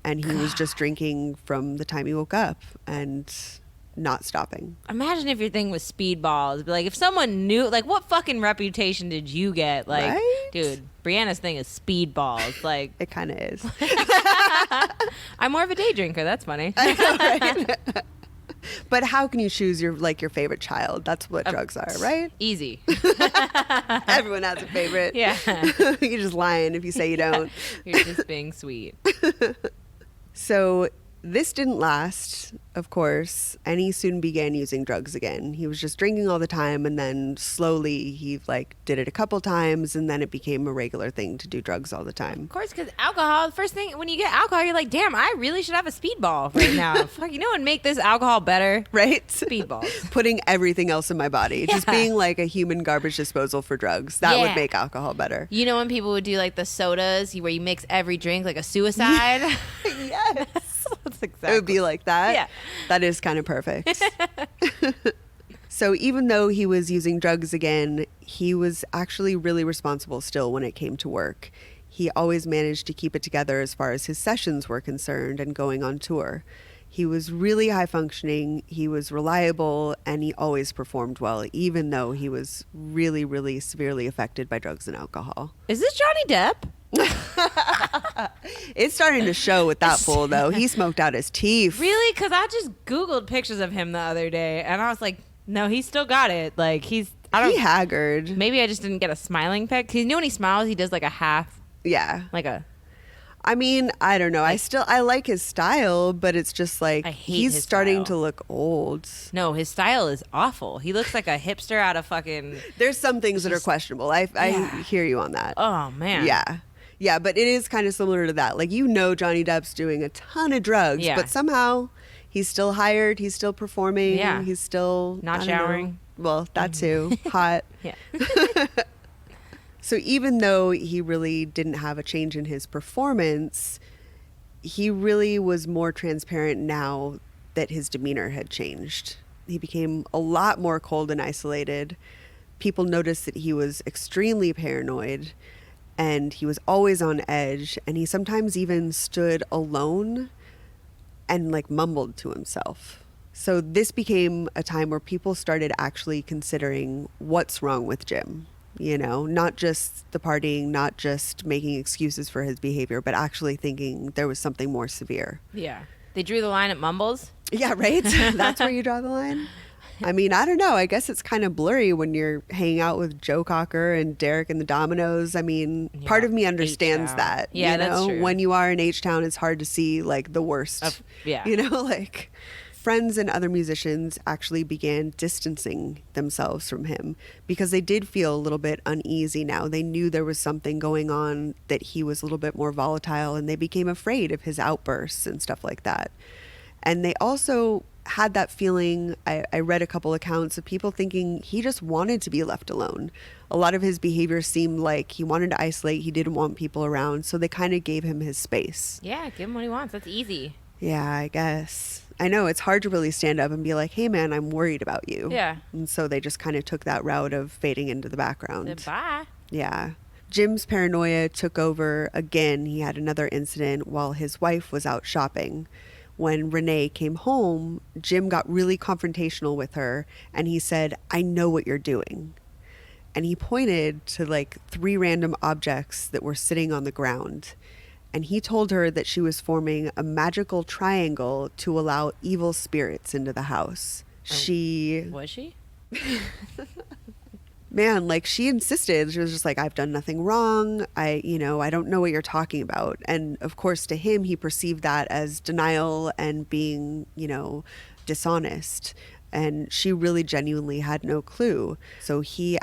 and he was just drinking from the time he woke up and not stopping. Imagine if your thing was speedballs. But like, if someone knew, like, what fucking reputation did you get? Like, Right? dude, Brianna's thing is speedballs. Like, It kind of is. I'm more of a day drinker. That's funny. But how can you choose your favorite child? That's what drugs are, right? Easy. Everyone has a favorite. Yeah. You're just lying if you say you don't. You're just being sweet. So this didn't last, of course, and he soon began using drugs again. He was just drinking all the time, and then slowly he did it a couple times, and then it became a regular thing to do drugs all the time. Of course, because alcohol, the first thing, when you get alcohol, you're like, damn, I really should have a speedball right now. Fuck, you know what would make this alcohol better? Right? Speedballs. Putting everything else in my body. Just Yeah. being like a human garbage disposal for drugs. That would Yeah. make alcohol better. You know when people would do like the sodas where you mix every drink like a suicide? Yes. That's exactly. It would be like that. Yeah. That is kind of perfect. So even though he was using drugs again, he was actually really responsible still when it came to work. He always managed to keep it together as far as his sessions were concerned and going on tour. He was really high functioning, he was reliable, and he always performed well, even though he was really, really severely affected by drugs and alcohol. Is this Johnny Depp? It's starting to show with that fool, though. He smoked out his teeth. Really? Because I just Googled pictures of him the other day, and I was like, no, he's still got it. Like, he haggard. Maybe I just didn't get a smiling pic. 'Cause you know when he smiles, he does like a half. Yeah. Like a... I mean, I don't know. I like his style, but it's just like I hate he's his starting style. to look old. No, his style is awful. He looks like a hipster out of fucking... There's some things that are questionable. I hear you on that. Oh, man. Yeah. Yeah, but it is kind of similar to that. Like, Johnny Depp's doing a ton of drugs, Yeah. but somehow he's still hired, he's still performing, Yeah. he's still... Not I don't know. showering. Well, that too. Hot. Yeah. So even though he really didn't have a change in his performance, he really was more transparent now that his demeanor had changed. He became a lot more cold and isolated. People noticed that he was extremely paranoid and he was always on edge, and he sometimes even stood alone and like mumbled to himself. So this became a time where people started actually considering what's wrong with Jim. Not just the partying, not just making excuses for his behavior, but actually thinking there was something more severe. Yeah. They drew the line at mumbles. Yeah, right? That's where you draw the line? I mean, I don't know. I guess it's kind of blurry when you're hanging out with Joe Cocker and Derek and the Dominoes. I mean, part of me understands H-Town. that. Yeah, that's true. When you are in H-Town, it's hard to see like the worst. Yeah. Like friends and other musicians actually began distancing themselves from him because they did feel a little bit uneasy now. They knew there was something going on, that he was a little bit more volatile, and they became afraid of his outbursts and stuff like that. And they also had that feeling, I read a couple accounts of people thinking he just wanted to be left alone. A lot of his behavior seemed like he wanted to isolate, he didn't want people around, so they kind of gave him his space. Yeah, give him what he wants. That's easy. Yeah, I guess. I know it's hard to really stand up and be like, hey man, I'm worried about you. Yeah. And so they just kind of took that route of fading into the background. Bye. Yeah. Jim's paranoia took over again. He had another incident while his wife was out shopping. When Renee came home, Jim got really confrontational with her, and he said, I know what you're doing. And he pointed to like 3 random objects that were sitting on the ground. And he told her that she was forming a magical triangle to allow evil spirits into the house. Was she? Man, like she insisted. She was just like, I've done nothing wrong. I don't know what you're talking about. And of course, to him, he perceived that as denial and being, dishonest. And she really genuinely had no clue. So he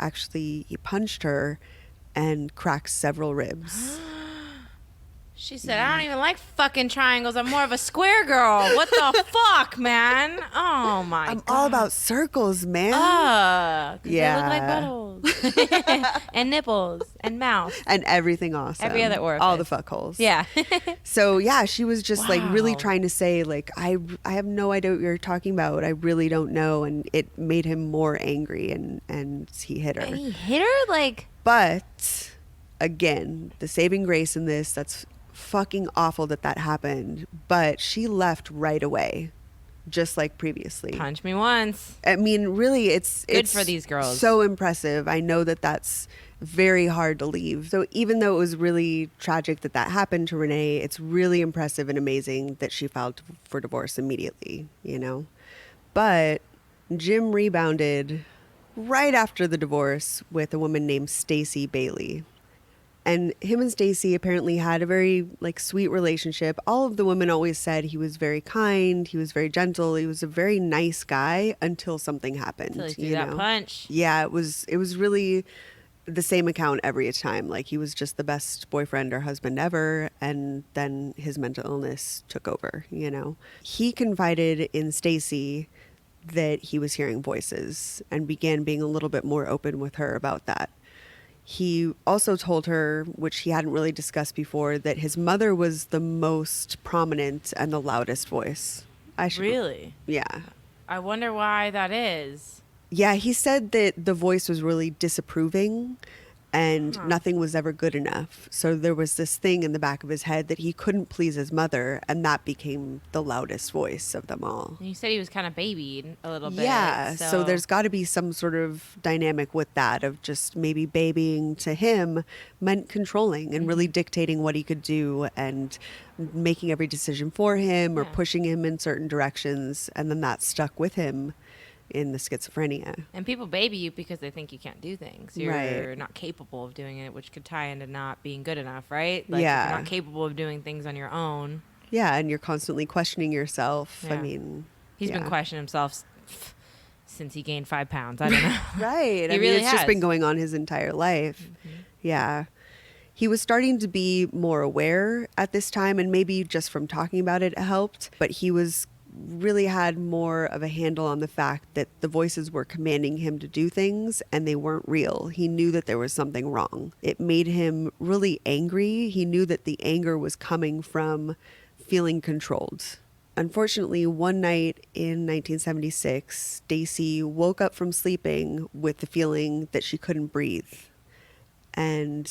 punched her and cracked several ribs. She said, I don't even like fucking triangles. I'm more of a square girl. What the fuck, man? Oh, my God. I'm all about circles, man. 'Cause Yeah. they look like buttholes. And nipples. And mouth. And everything awesome. Every other orifice. All the fuck holes. Yeah. So, yeah, she was just like really Wow. trying to say, like, I have no idea what you're talking about. I really don't know. And it made him more angry, and he hit her. And he hit her? Like... But, again, the saving grace in this, that's fucking awful that happened, but she left right away, just like previously. Punch me once. I mean, really, it's for these girls. So impressive. I know that that's very hard to leave. So even though it was really tragic that happened to Renee, it's really impressive and amazing that she filed for divorce immediately, But Jim rebounded right after the divorce with a woman named Stacy Bailey. And him and Stacy apparently had a very sweet relationship. All of the women always said he was very kind, he was very gentle, he was a very nice guy until something happened. Until he threw that punch. Yeah, it was really the same account every time. Like he was just the best boyfriend or husband ever, and then his mental illness took over, He confided in Stacy that he was hearing voices and began being a little bit more open with her about that. He also told her, which he hadn't really discussed before, that his mother was the most prominent and the loudest voice. Really? Yeah. I wonder why that is. Yeah, he said that the voice was really disapproving and nothing was ever good enough. So there was this thing in the back of his head that he couldn't please his mother, and that became the loudest voice of them all. You said he was kind of babied a little bit. Yeah, so there's got to be some sort of dynamic with that of just maybe babying to him meant controlling and really dictating what he could do and making every decision for him or pushing him in certain directions, and then that stuck with him in the schizophrenia. And people baby you because they think you can't do things. You're not capable of doing it, which could tie into not being good enough, right? Like, Yeah. if you're not capable of doing things on your own. Yeah, and you're constantly questioning yourself. I Yeah. mean, He's been questioning himself since he gained 5 pounds. I don't know. Right. He I mean, really it's just has. been going on his entire life. Yeah. He was starting to be more aware at this time, and maybe just from talking about it helped, but he was really had more of a handle on the fact that the voices were commanding him to do things and they weren't real. He knew that there was something wrong. It made him really angry. He knew that the anger was coming from feeling controlled. Unfortunately, one night in 1976, Stacy woke up from sleeping with the feeling that she couldn't breathe. And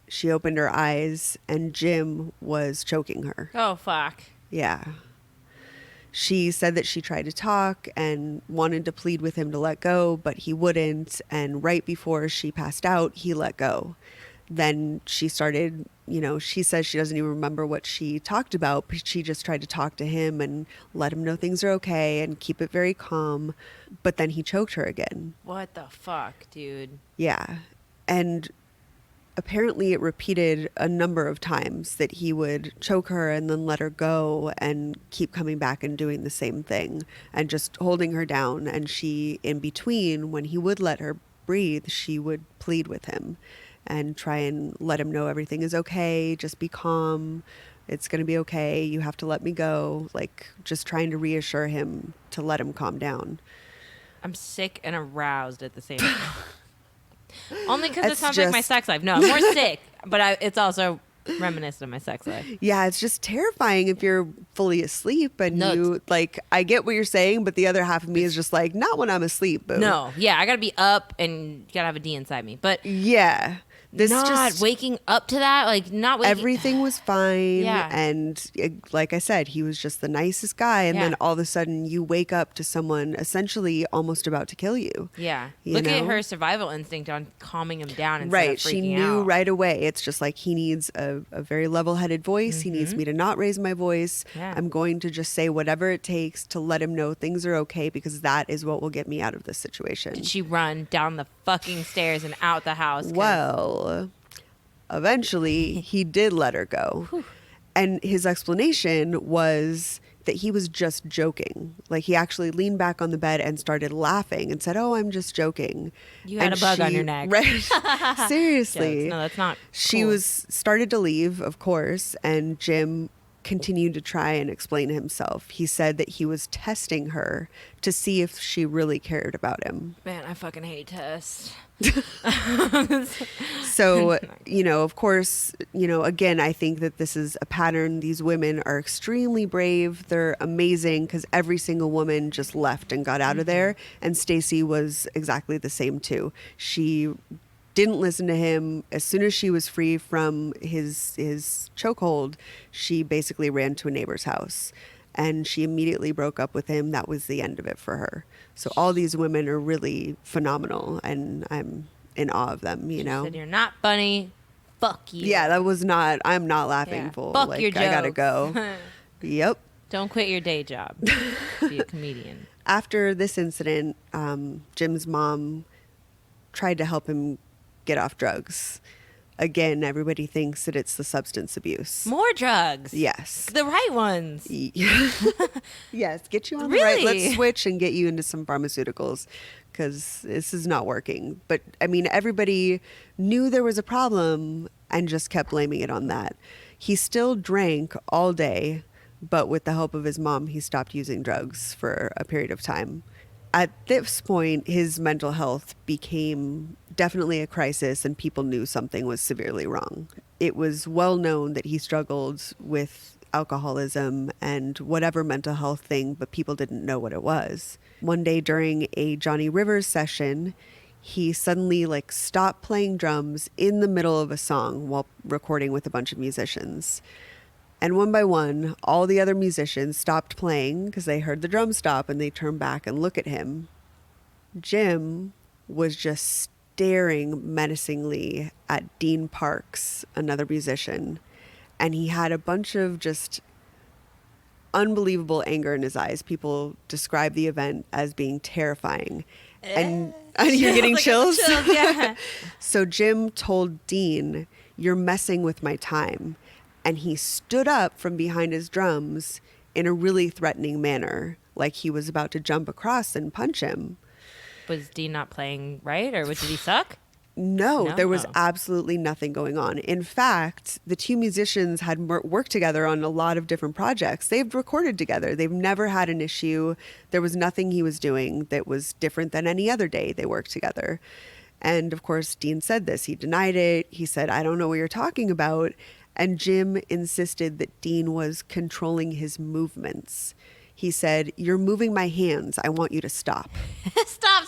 she opened her eyes and Jim was choking her. Oh, fuck. Yeah. She said that she tried to talk and wanted to plead with him to let go, but he wouldn't. And right before she passed out, he let go. Then she started, she says she doesn't even remember what she talked about, but she just tried to talk to him and let him know things are okay and keep it very calm. But then he choked her again. What the fuck, dude? Yeah. And apparently it repeated a number of times that he would choke her and then let her go and keep coming back and doing the same thing and just holding her down. And she, in between, when he would let her breathe, she would plead with him and try and let him know everything is okay. Just be calm. It's going to be okay. You have to let me go. Like, just trying to reassure him to let him calm down. I'm sick and aroused at the same time. Only because it It's sounds like my just- sex life. No, I'm more sick, but it's also reminiscent of my sex life. Yeah, it's just terrifying if you're fully asleep and No, you like, I get what you're saying, but the other half of me is just like, not when I'm asleep, boo. No, yeah, I gotta be up and gotta have a D inside me, but Yeah. This not just waking up to that, like not waking. everything was fine. Yeah. And like I said, he was just the nicest guy. And then Yeah. all of a sudden you wake up to someone essentially almost about to kill you. Yeah, You look at know? her survival instinct on calming him down. Instead Right. of She freaking knew out. right away. It's just like he needs a very level headed voice. He needs me to not raise my voice. Yeah. I'm going to just say whatever it takes to let him know things are okay because that is what will get me out of this situation. Did she run down the fucking stairs and out the house? 'Cause- Well, eventually he did let her go. And his explanation was that he was just joking. Like he actually leaned back on the bed and started laughing and said, "Oh, I'm just joking." You had And a bug on your neck. Right. Seriously. Jokes. No, that's not. She cool. started to leave, of course, and Jim continued to try and explain himself. He said that he was testing her to see if she really cared about him. Man, I fucking hate tests. So, of course, again, I think that this is a pattern. These women are extremely brave. They're amazing because every single woman just left and got out of there. And Stacy was exactly the same too. She didn't listen to him. As soon as she was free from his chokehold, she basically ran to a neighbor's house. And she immediately broke up with him. That was the end of it for her. So all these women are really phenomenal, and I'm in awe of them, Said you're not funny. Fuck you. Yeah, that was not, I'm not laughing Yeah. full. Fuck like, your I gotta jokes. go. Yep. Don't quit your day job. Be a comedian. After this incident, Jim's mom tried to help him get off drugs. Again, everybody thinks that it's the substance abuse. More drugs. Yes. The right ones. Yes, get you on the right. Really? Let's switch and get you into some pharmaceuticals because this is not working. But I mean, everybody knew there was a problem and just kept blaming it on that. He still drank all day, but with the help of his mom, he stopped using drugs for a period of time. At this point, his mental health became definitely a crisis and people knew something was severely wrong. It was well known that he struggled with alcoholism and whatever mental health thing, but people didn't know what it was. One day during a Johnny Rivers session, he suddenly like stopped playing drums in the middle of a song while recording with a bunch of musicians. And one by one, all the other musicians stopped playing because they heard the drum stop, and they turned back and look at him. Jim was just staring menacingly at Dean Parks, another musician, and he had a bunch of just unbelievable anger in his eyes. People describe the event as being terrifying. And you're getting chills? Yeah. So Jim told Dean, "You're messing with my time." And he stood up from behind his drums in a really threatening manner, like he was about to jump across and punch him. Was Dean not playing right, or did he suck? No, there was Oh. absolutely nothing going on. In fact, the two musicians had worked together on a lot of different projects. They've recorded together. They've never had an issue. There was nothing he was doing that was different than any other day they worked together. And of course, Dean said this. He denied it. He said, "I don't know what you're talking about." And Jim insisted that Dean was controlling his movements. He said, "You're moving my hands. I want you to stop." Stop.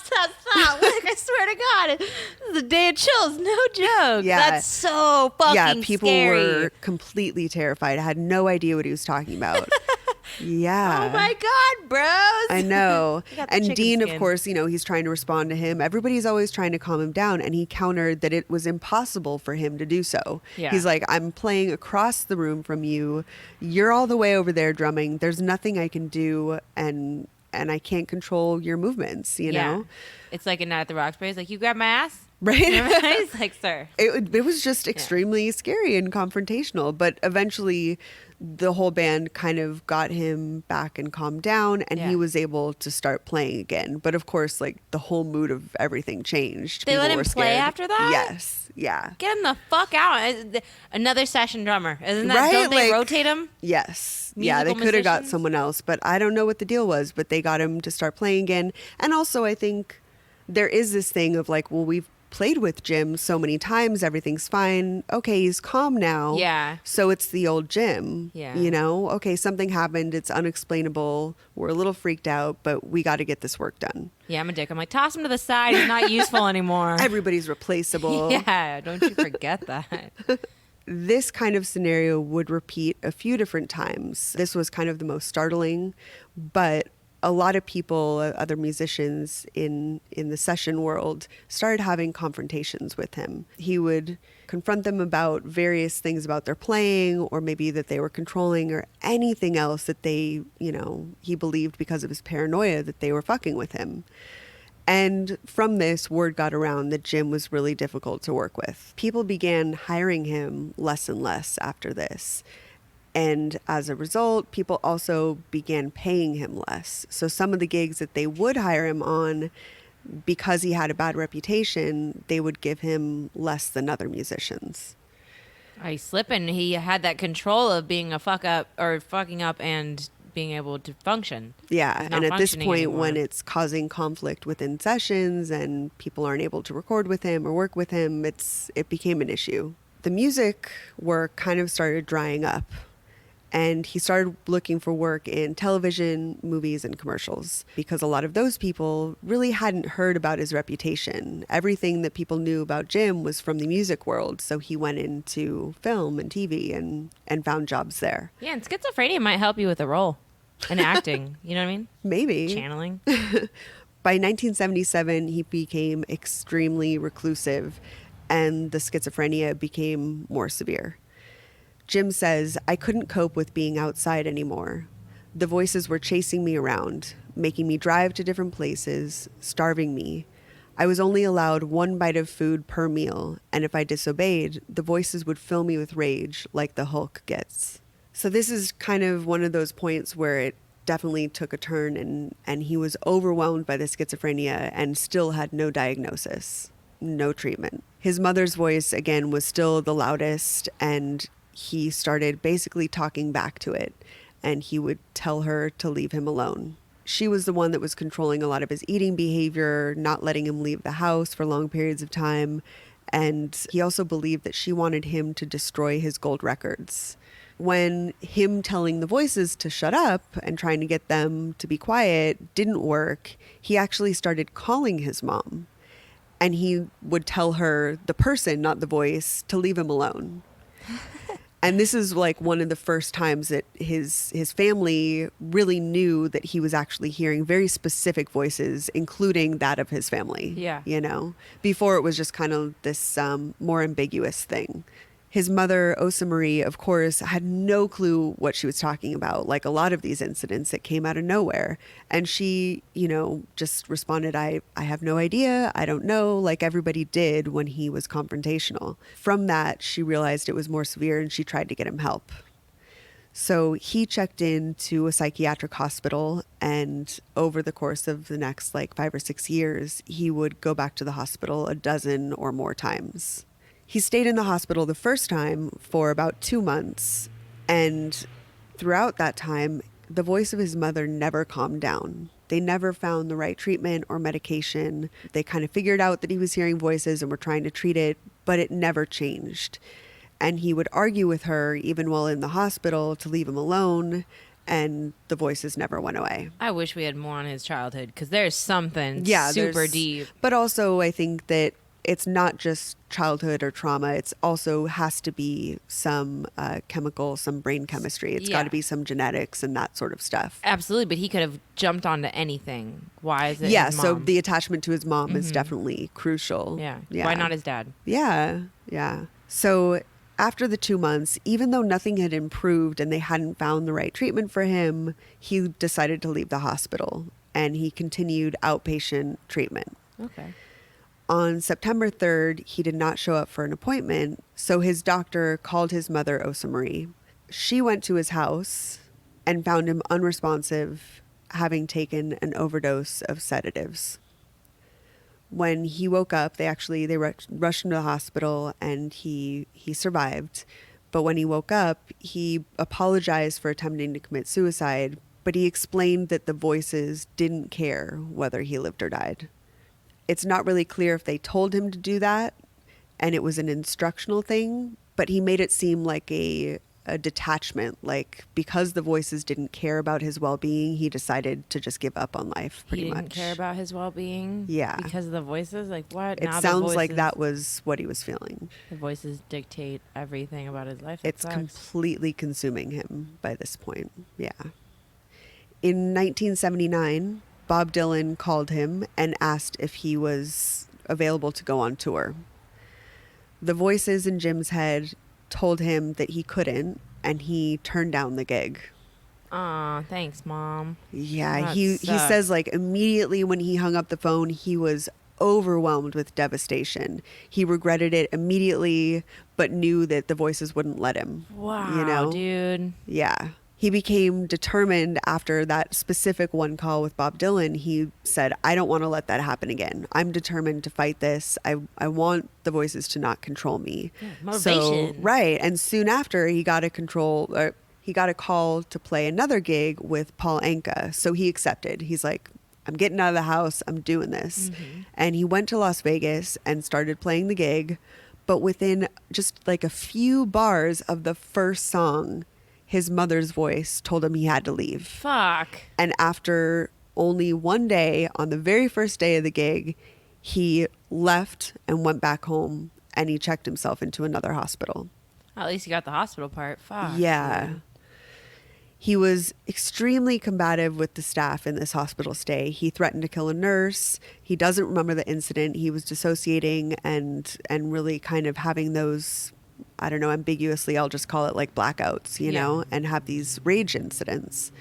Like, I swear to God, this is a day of chills. No joke. Yeah. That's so fucking Yeah, people scary. were completely terrified. I had no idea what he was talking about. Yeah. Oh my God, bros. I know. You got the And chicken Dean, of skin. course, he's trying to respond to him. Everybody's always trying to calm him down. And he countered that it was impossible for him to do so. Yeah. He's like, "I'm playing across the room from you. You're all the way over there drumming. There's nothing I can do. And I can't control your movements, you know?" It's like in Night at the Roxbury. It's like, "You grab my ass?" Right? He's like, "Sir." It was just extremely scary and confrontational, but eventually the whole band kind of got him back and calmed down, and he Yeah. was able to start playing again. But of course, like, the whole mood of everything changed. They let People him were play scared. after that? Yes. Yeah. Get him the fuck out. Another session drummer. Isn't that, Right? don't they Like- rotate him? Yes. Yeah, they Musical could have got musicians? someone else, but I don't know what the deal was, but they got him to start playing again. And also, I think there is this thing of like, well, we've played with Jim so many times, everything's fine. Okay, he's calm now. Yeah. So it's the old Jim. Yeah. Okay, something happened, it's unexplainable. We're a little freaked out, but we got to get this work done. Yeah, I'm a dick. I'm like, toss him to the side. He's not useful anymore. Everybody's replaceable. Yeah, don't you forget that. This kind of scenario would repeat a few different times. This was kind of the most startling, but a lot of people, other musicians in the session world, started having confrontations with him. He would confront them about various things about their playing, or maybe that they were controlling, or anything else that they, he believed because of his paranoia that they were fucking with him. And from this, word got around that Jim was really difficult to work with. People began hiring him less and less after this. And as a result, people also began paying him less. So some of the gigs that they would hire him on, because he had a bad reputation, they would give him less than other musicians. He's slipping. He had that control of being a fuck up or fucking up and being able to function. Yeah, He's not and at this functioning point, anymore. when it's causing conflict within sessions and people aren't able to record with him or work with him, it became an issue. The music work kind of started drying up, and he started looking for work in television, movies, and commercials, because a lot of those people really hadn't heard about his reputation. Everything that people knew about Jim was from the music world, so he went into film and TV and found jobs there. Yeah, and schizophrenia might help you with a role and acting. You know what I mean? Maybe. Channeling. By 1977, he became extremely reclusive, and the schizophrenia became more severe. Jim says, "I couldn't cope with being outside anymore. The voices were chasing me around, making me drive to different places, starving me. I was only allowed one bite of food per meal, and if I disobeyed, the voices would fill me with rage like the Hulk gets." So this is kind of one of those points where it definitely took a turn, and he was overwhelmed by the schizophrenia and still had no diagnosis, no treatment. His mother's voice, again, was still the loudest, and he started basically talking back to it, and he would tell her to leave him alone. She was the one that was controlling a lot of his eating behavior, not letting him leave the house for long periods of time. And he also believed that she wanted him to destroy his gold records. when him telling the voices to shut up and trying to get them to be quiet didn't work, he actually started calling his mom. And he would tell her, the person, not the voice, to leave him alone. And this is like one of the first times that his family really knew that he was actually hearing very specific voices, including that of his family. Yeah. You know, before it was just kind of this more ambiguous thing. His mother, Osa Marie, of course, had no clue what she was talking about, like a lot of these incidents that came out of nowhere. And she, you know, just responded, I have no idea. I don't know, like everybody did when he was confrontational. From that, she realized it was more severe and she tried to get him help. So he checked into a psychiatric hospital, and over the course of the next like 5 or 6 years, he would go back to the hospital a dozen or more times. He stayed in the hospital the first time for about 2 months, and throughout that time, the voice of his mother never calmed down. They never found the right treatment or medication. They kind of figured out that he was hearing voices and were trying to treat it, but it never changed. And he would argue with her, even while in the hospital, to leave him alone, and the voices never went away. I wish we had more on his childhood, because there's something super there's- deep. But also, I think that it's not just childhood or trauma. It's also has to be some chemical, some brain chemistry. It's got Yeah. to be some genetics and that sort of stuff. Absolutely, but he could have jumped onto anything. Why is it Yeah, his so mom? the attachment to his mom is definitely crucial. yeah. Why not his dad? Yeah, yeah. So after the 2 months, even though nothing had improved and they hadn't found the right treatment for him, he decided to leave the hospital and he continued outpatient treatment. Okay. On September 3rd, he did not show up for an appointment, so his doctor called his mother, Osa Marie. She went to his house and found him unresponsive, having taken an overdose of sedatives. When he woke up, they rushed him to the hospital, and he survived. But when he woke up, he apologized for attempting to commit suicide, but he explained that the voices didn't care whether he lived or died. It's not really clear if they told him to do that and it was an instructional thing, but he made it seem like a detachment, like because the voices didn't care about his well-being, he decided to just give up on life pretty He didn't much. care about his well-being? Yeah. Because of the voices? Like, what? It Now the sounds like voices- that was what he was feeling. The voices dictate everything about his life. That It's sucks. completely consuming him by this point. Yeah. In 1979, Bob Dylan called him and asked if he was available to go on tour. The voices in Jim's head told him that he couldn't, and he turned down the gig. Aw, thanks, Mom. Yeah, That he sucks. says like immediately when he hung up the phone, he was overwhelmed with devastation. He regretted it immediately, but knew that the voices wouldn't let him. Wow, you know? dude. Yeah. He became determined after that specific one call with Bob Dylan. He said, I don't want to let that happen again. I'm determined to fight this. I want the voices to not control me. Yeah, motivation. So, right. And soon after, he got a call to play another gig with Paul Anka. So he accepted. He's like, I'm getting out of the house. I'm doing this. And he went to Las Vegas and started playing the gig. But within just like a few bars of the first song, his mother's voice told him he had to leave. Fuck. And after only one day, on the very first day of the gig, he left and went back home, and he checked himself into another hospital. At least you got the hospital part. Fuck. Yeah. dude. He was extremely combative with the staff in this hospital stay. He threatened to kill a nurse. He doesn't remember the incident. He was dissociating and really kind of having those, I don't know, ambiguously, I'll just call it like blackouts, you Yeah. know, and have these rage incidents.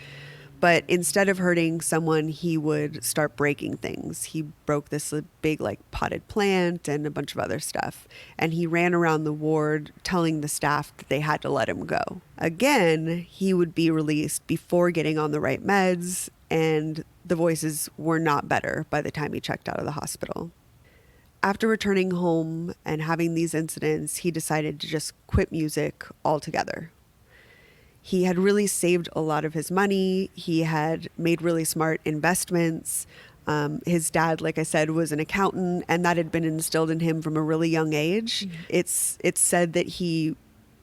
But instead of hurting someone, he would start breaking things. He broke this big like potted plant and a bunch of other stuff. And he ran around the ward telling the staff that they had to let him go. Again, he would be released before getting on the right meds, and the voices were not better by the time he checked out of the hospital. After returning home and having these incidents, he decided to just quit music altogether. He had really saved a lot of his money. He had made really smart investments. His dad, like I said, was an accountant, and that had been instilled in him from a really young age. It's said that he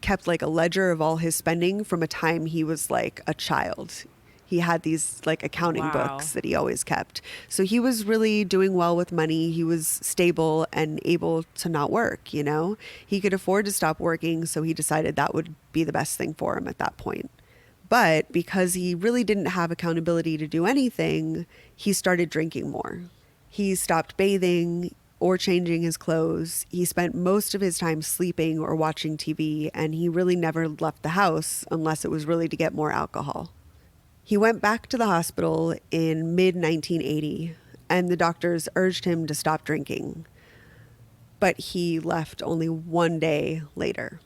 kept like a ledger of all his spending from a time he was like a child. He had these like accounting books that he always kept. So he was really doing well with money. He was stable and able to not work, you know? He could afford to stop working, so he decided that would be the best thing for him at that point. But because he really didn't have accountability to do anything, he started drinking more. He stopped bathing or changing his clothes. He spent most of his time sleeping or watching TV, and he really never left the house unless it was really to get more alcohol. He went back to the hospital in mid-1980, and the doctors urged him to stop drinking. But he left only one day later.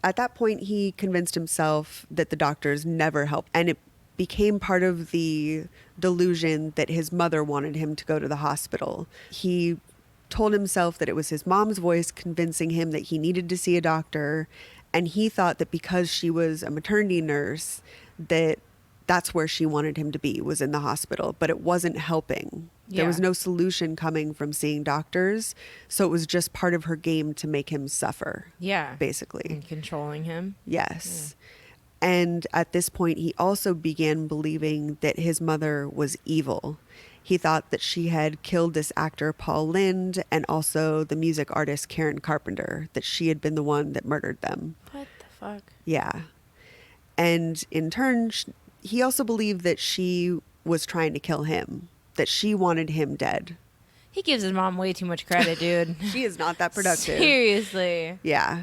At that point, he convinced himself that the doctors never helped, and it became part of the delusion that his mother wanted him to go to the hospital. He told himself that it was his mom's voice convincing him that he needed to see a doctor, and he thought that because she was a maternity nurse, that's where she wanted him to be, was in the hospital, but it wasn't helping. There was no solution coming from seeing doctors, so it was just part of her game to make him suffer. Yeah. Basically. And controlling him. Yes. Yeah. And at this point, he also began believing that his mother was evil. He thought that she had killed this actor, Paul Lynde, and also the music artist, Karen Carpenter, that she had been the one that murdered them. What the fuck? Yeah. And in turn, he also believed that she was trying to kill him, that she wanted him dead. He gives his mom way too much credit, dude. She is not that productive. Seriously. Yeah.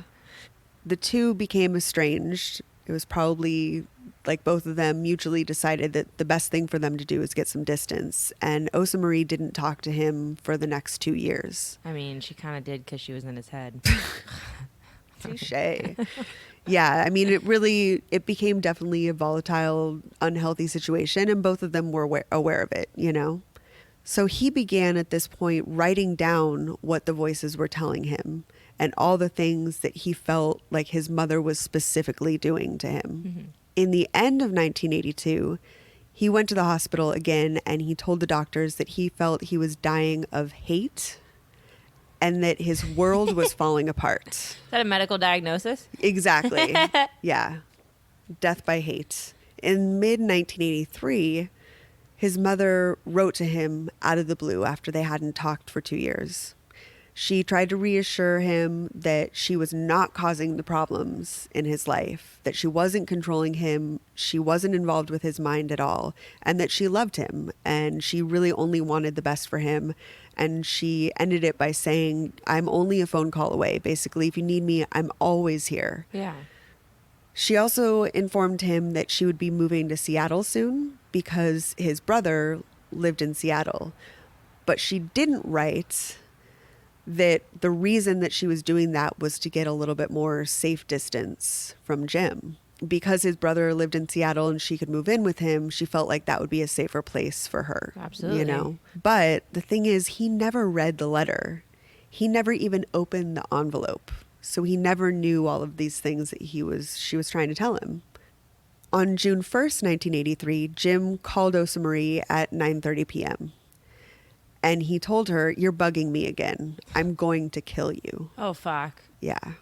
The two became estranged. It was probably like both of them mutually decided that the best thing for them to do is get some distance. And Osa Marie didn't talk to him for the next 2 years. I mean, she kind of did because she was in his head. Touché. Yeah, I mean, it became definitely a volatile, unhealthy situation, and both of them were aware of it, you know? So he began at this point writing down what the voices were telling him and all the things that he felt like his mother was specifically doing to him. Mm-hmm. In the end of 1982, he went to the hospital again, and he told the doctors that he felt he was dying of hate and that his world was falling apart. Is that a medical diagnosis? Exactly. Yeah. Death by hate. In mid-1983, his mother wrote to him out of the blue after they hadn't talked for 2 years. She tried to reassure him that she was not causing the problems in his life, that she wasn't controlling him, she wasn't involved with his mind at all, and that she loved him, and she really only wanted the best for him. And she ended it by saying, "I'm only a phone call away. Basically, if you need me, I'm always here." Yeah. She also informed him that she would be moving to Seattle soon because his brother lived in Seattle. But she didn't write that the reason that she was doing that was to get a little bit more safe distance from Jim. Because his brother lived in Seattle and she could move in with him, she felt like that would be a safer place for her. Absolutely. You know? But the thing is, he never read the letter. He never even opened the envelope. So he never knew all of these things that she was trying to tell him. On June 1st, 1983, Jim called Osa Marie at 9:30 p.m. And he told her, "You're bugging me again. I'm going to kill you." Oh, fuck. Yeah.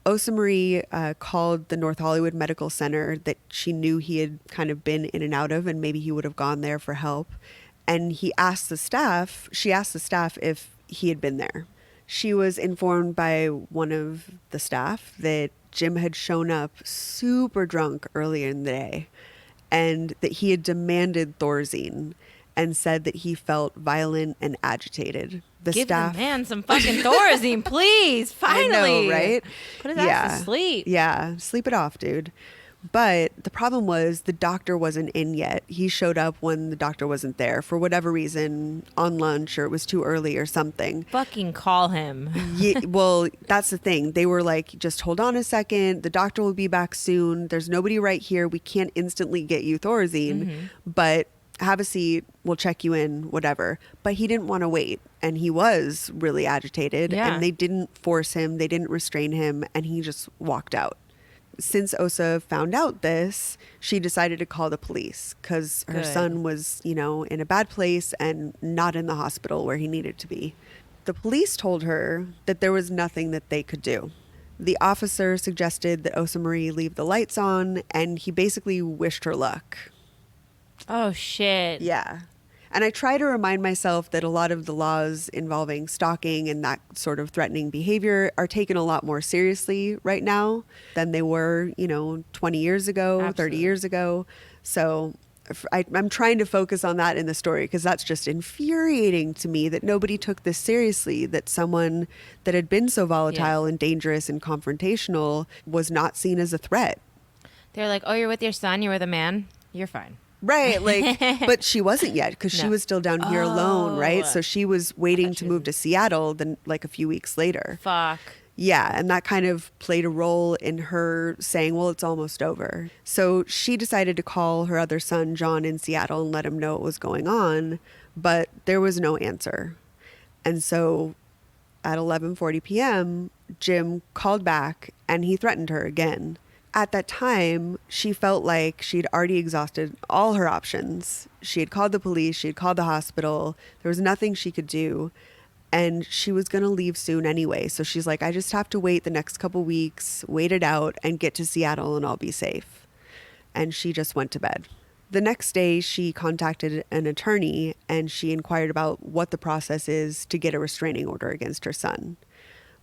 Osa Marie called the North Hollywood Medical Center that she knew he had kind of been in and out of, and maybe he would have gone there for help. And she asked the staff if he had been there. She was informed by one of the staff that Jim had shown up super drunk earlier in the day and that he had demanded Thorazine and said that he felt violent and agitated. Give the man some fucking Thorazine, please. Finally. I know, right? Put his ass to sleep. Yeah, sleep it off, dude. But the problem was the doctor wasn't in yet. He showed up when the doctor wasn't there for whatever reason, on lunch, or it was too early or something. Fucking call him. Yeah, well, that's the thing. They were like, just hold on a second. The doctor will be back soon. There's nobody right here. We can't instantly get you Thorazine, but have a seat. We'll check you in, whatever. But he didn't want to wait. And he was really agitated. Yeah. And they didn't force him. They didn't restrain him. And he just walked out. Since Osa found out this, she decided to call the police because her son was, in a bad place and not in the hospital where he needed to be. The police told her that there was nothing that they could do. The officer suggested that Osa Marie leave the lights on, and he basically wished her luck. Oh, shit. Yeah. And I try to remind myself that a lot of the laws involving stalking and that sort of threatening behavior are taken a lot more seriously right now than they were, 20 years ago, Absolutely. 30 years ago. So I'm trying to focus on that in the story because that's just infuriating to me that nobody took this seriously, that someone that had been so volatile and dangerous and confrontational was not seen as a threat. They're like, oh, you're with your son, you're with a man, you're fine. Right, but she wasn't yet because she was still down here alone, right? So she was waiting to move to Seattle then like a few weeks later. Fuck. Yeah, and that kind of played a role in her saying, well, it's almost over. So she decided to call her other son, John, in Seattle and let him know what was going on, but there was no answer. And so at 11:40 p.m., Jim called back and he threatened her again. At that time, she felt like she'd already exhausted all her options. She had called the police, she had called the hospital. There was nothing she could do. And she was going to leave soon anyway. So she's like, I just have to wait the next couple weeks, wait it out, and get to Seattle and I'll be safe. And she just went to bed. The next day, she contacted an attorney and she inquired about what the process is to get a restraining order against her son.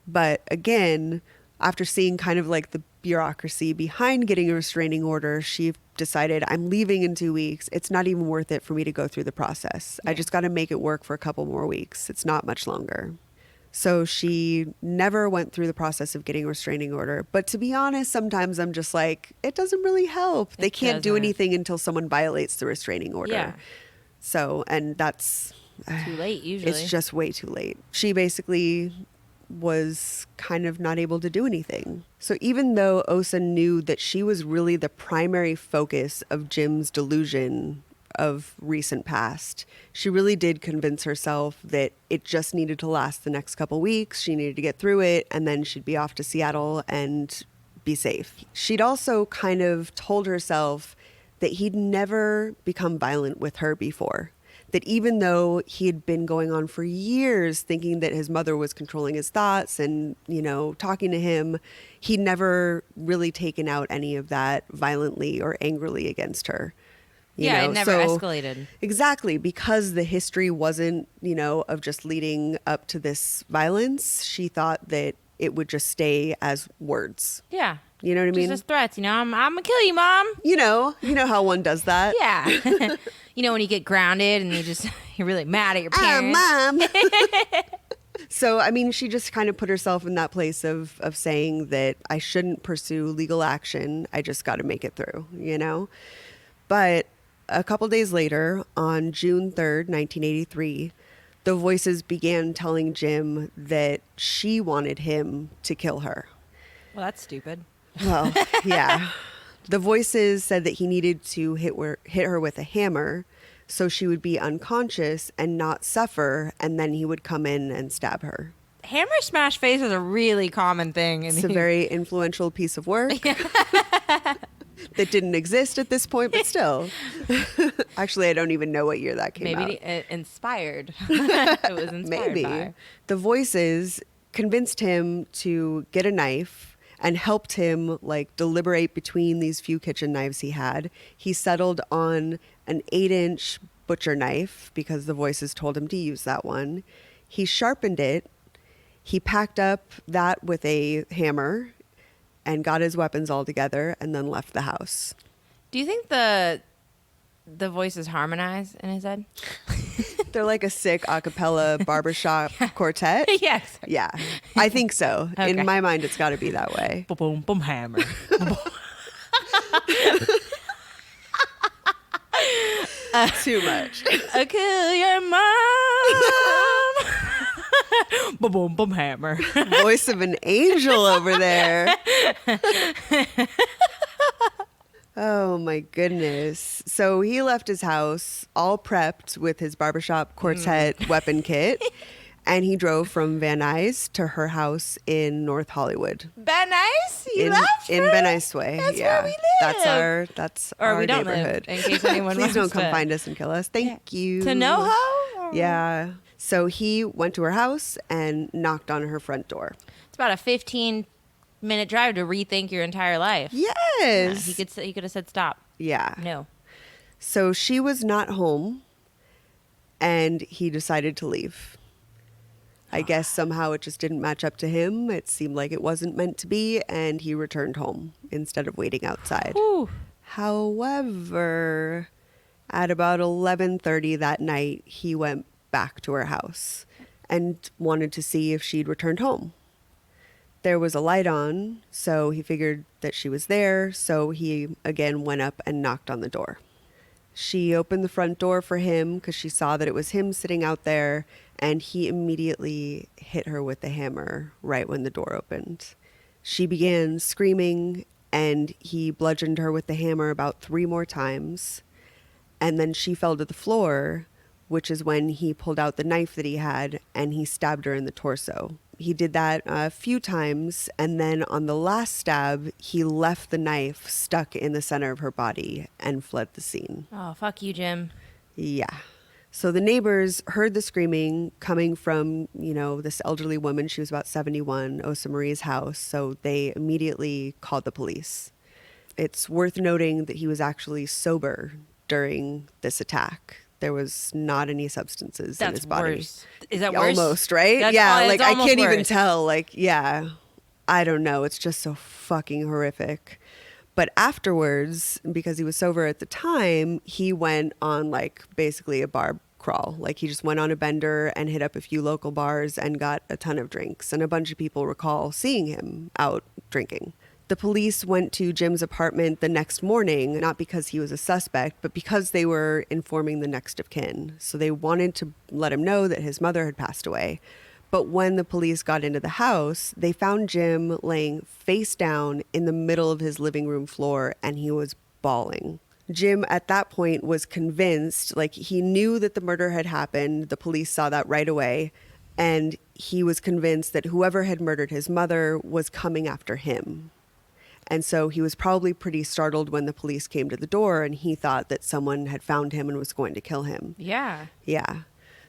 But again, after seeing kind of like the bureaucracy behind getting a restraining order, she decided, I'm leaving in 2 weeks. It's not even worth it for me to go through the process. I just got to make it work for a couple more weeks. It's not much longer. So she never went through the process of getting a restraining order. But to be honest, sometimes I'm just like, it doesn't really help. They can't do anything until someone violates the restraining order. Yeah. So, and that's Too late, usually. it's just way too late. She basically was kind of not able to do anything. So even though Osa knew that she was really the primary focus of Jim's delusion of recent past, she really did convince herself that it just needed to last the next couple weeks. She needed to get through it, and then she'd be off to Seattle and be safe. She'd also kind of told herself that he'd never become violent with her before. That even though he had been going on for years thinking that his mother was controlling his thoughts and, talking to him, he'd never really taken out any of that violently or angrily against her. It never escalated. Exactly. Because the history wasn't, of just leading up to this violence, she thought that it would just stay as words. Yeah. You know what I mean? Just as threats, I'm going to kill you, Mom. You know how one does that. Yeah. When you get grounded and you're really mad at your parents. Mom. So, she just kind of put herself in that place of saying that I shouldn't pursue legal action. I just got to make it through, But a couple days later, on June 3rd, 1983, the voices began telling Jim that she wanted him to kill her. Well, that's stupid. Well, yeah. The voices said that he needed to hit her with a hammer so she would be unconscious and not suffer, and then he would come in and stab her. Hammer smash face is a really common thing. It's a very influential piece of work that didn't exist at this point, but still. Actually, I don't even know what year that came out. Maybe inspired. It was inspired Maybe. by. The voices convinced him to get a knife and helped him deliberate between these few kitchen knives he had. He settled on an 8-inch butcher knife because the voices told him to use that one. He sharpened it. He packed up that with a hammer and got his weapons all together and then left the house. Do you think the voices harmonize in his head? They're like a sick a cappella barbershop quartet. Yes. Yeah, I think so. Okay. In my mind, it's got to be that way. Boom, boom, hammer. Too much. I kill your mom. Boom, boom, hammer. Voice of an angel over there. Oh my goodness. So he left his house all prepped with his barbershop quartet weapon kit, and he drove from Van Nuys to her house in North Hollywood. Van Nuys? You in left in for? Van Nuys Way. That's yeah. where we live. That's Or our we don't live, neighborhood. in case anyone Please wants don't come to- find us and kill us. Thank you. To NoHo? Yeah. So he went to her house and knocked on her front door. It's about a 15 minute drive to rethink your entire life. Yes. He could have said stop. Yeah. No. So she was not home, and he decided to leave. I guess somehow it just didn't match up to him. It seemed like it wasn't meant to be, and he returned home instead of waiting outside. Whew. However, at about 11:30 that night, he went back to her house and wanted to see if she'd returned home. There was a light on, so he figured that she was there, so he again went up and knocked on the door. She opened the front door for him because she saw that it was him sitting out there, and he immediately hit her with the hammer right when the door opened. She began screaming, and he bludgeoned her with the hammer about 3 more times, and then she fell to the floor, which is when he pulled out the knife that he had, and he stabbed her in the torso. He did that a few times, and then on the last stab, he left the knife stuck in the center of her body and fled the scene. Oh, fuck you, Jim. Yeah. So the neighbors heard the screaming coming from, this elderly woman. She was about 71, Osa Marie's house. So they immediately called the police. It's worth noting that he was actually sober during this attack. There was not any substances in his body. Worse. Is that worse? Almost, right? That's yeah, it's I almost can't even worse. tell. I don't know. It's just so fucking horrific. But afterwards, because he was sober at the time, he went on basically a bar crawl. He just went on a bender and hit up a few local bars and got a ton of drinks. And a bunch of people recall seeing him out drinking. The police went to Jim's apartment the next morning, not because he was a suspect, but because they were informing the next of kin. So they wanted to let him know that his mother had passed away. But when the police got into the house, they found Jim laying face down in the middle of his living room floor, and he was bawling. Jim, at that point, was convinced, he knew that the murder had happened. The police saw that right away. And he was convinced that whoever had murdered his mother was coming after him. And so he was probably pretty startled when the police came to the door, and he thought that someone had found him and was going to kill him. Yeah. Yeah.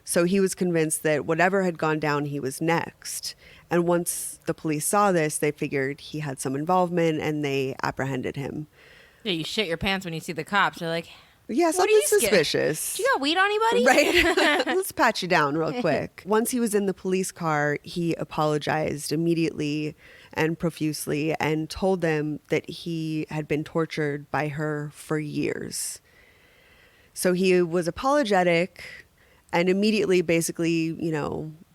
So he was convinced that whatever had gone down, he was next. And once the police saw this, they figured he had some involvement, and they apprehended him. Yeah, you shit your pants when you see the cops. You're like, Yeah, What something are you scared? suspicious. do you got weed on you, buddy? Right? Let's pat you down real quick. Once he was in the police car, he apologized immediately and profusely and told them that he had been tortured by her for years. So he was apologetic and immediately basically,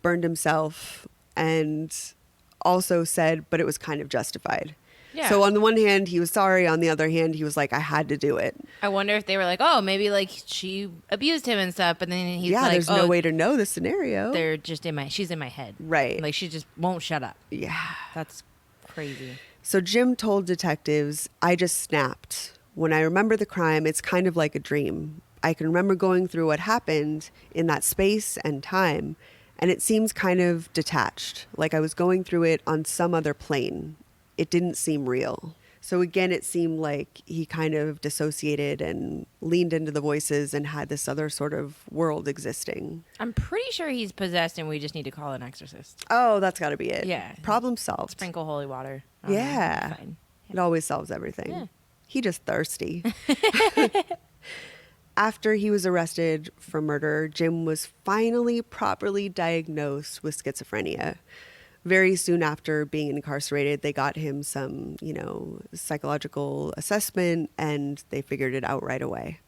burned himself and also said, but it was kind of justified. Yeah. So on the one hand, he was sorry. On the other hand, he was like, I had to do it. I wonder if they were like, oh, maybe she abused him and stuff. But then he's Yeah, like, there's no way to know the scenario. They're just she's in my head. Right. She just won't shut up. Yeah. That's crazy. So Jim told detectives, I just snapped. When I remember the crime, it's kind of like a dream. I can remember going through what happened in that space and time, and it seems kind of detached, like I was going through it on some other plane. It didn't seem real. So again, it seemed like he kind of dissociated and leaned into the voices and had this other sort of world existing. I'm pretty sure he's possessed and we just need to call an exorcist. Oh, that's got to be it. Yeah. Problem solved. Sprinkle holy water. I don't know. Yeah. Fine. It always solves everything. Yeah. He just thirsty. After he was arrested for murder, Jim was finally properly diagnosed with schizophrenia. Very soon after being incarcerated, they got him some, psychological assessment, and they figured it out right away.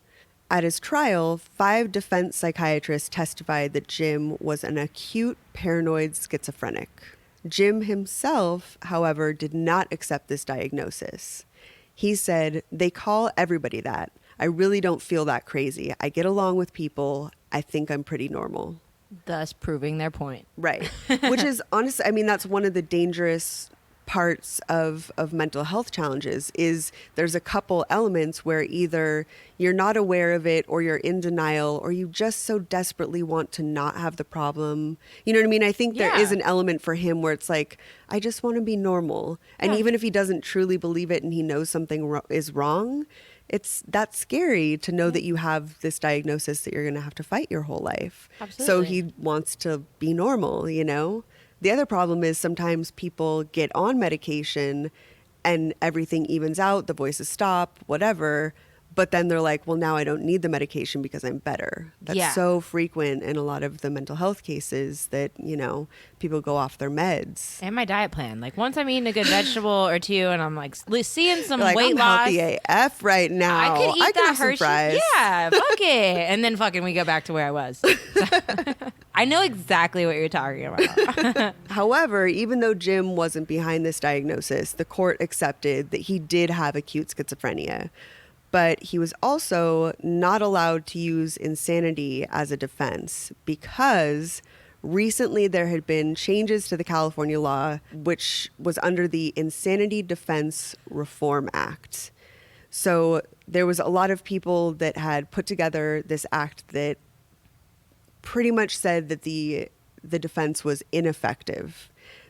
At his trial, 5 defense psychiatrists testified that Jim was an acute paranoid schizophrenic. Jim himself, however, did not accept this diagnosis. He said, they call everybody that. I really don't feel that crazy. I get along with people. I think I'm pretty normal. Thus proving their point. Right. Which is honestly, that's one of the dangerous parts of mental health challenges is there's a couple elements where either you're not aware of it or you're in denial or you just so desperately want to not have the problem. You know what I mean? I think there is an element for him where it's like, I just want to be normal. And even if he doesn't truly believe it and he knows something is wrong, that's scary to know that you have this diagnosis that you're going to have to fight your whole life. Absolutely. So he wants to be normal, The other problem is sometimes people get on medication and everything evens out, the voices stop, whatever. But then they're like, well, now I don't need the medication because I'm better. That's Yeah. so frequent in a lot of the mental health cases that, people go off their meds. And my diet plan. Like once I'm eating a good vegetable or two and I'm like seeing some Like, weight I'm loss. healthy AF right now. I could eat that have some Hershey. fries. Yeah, fuck it. And then fucking we go back to where I was. I know exactly what you're talking about. However, even though Jim wasn't behind this diagnosis, the court accepted that he did have acute schizophrenia. But he was also not allowed to use insanity as a defense because recently there had been changes to the California law, which was under the Insanity Defense Reform Act. So there was a lot of people that had put together this act that pretty much said that the defense was ineffective,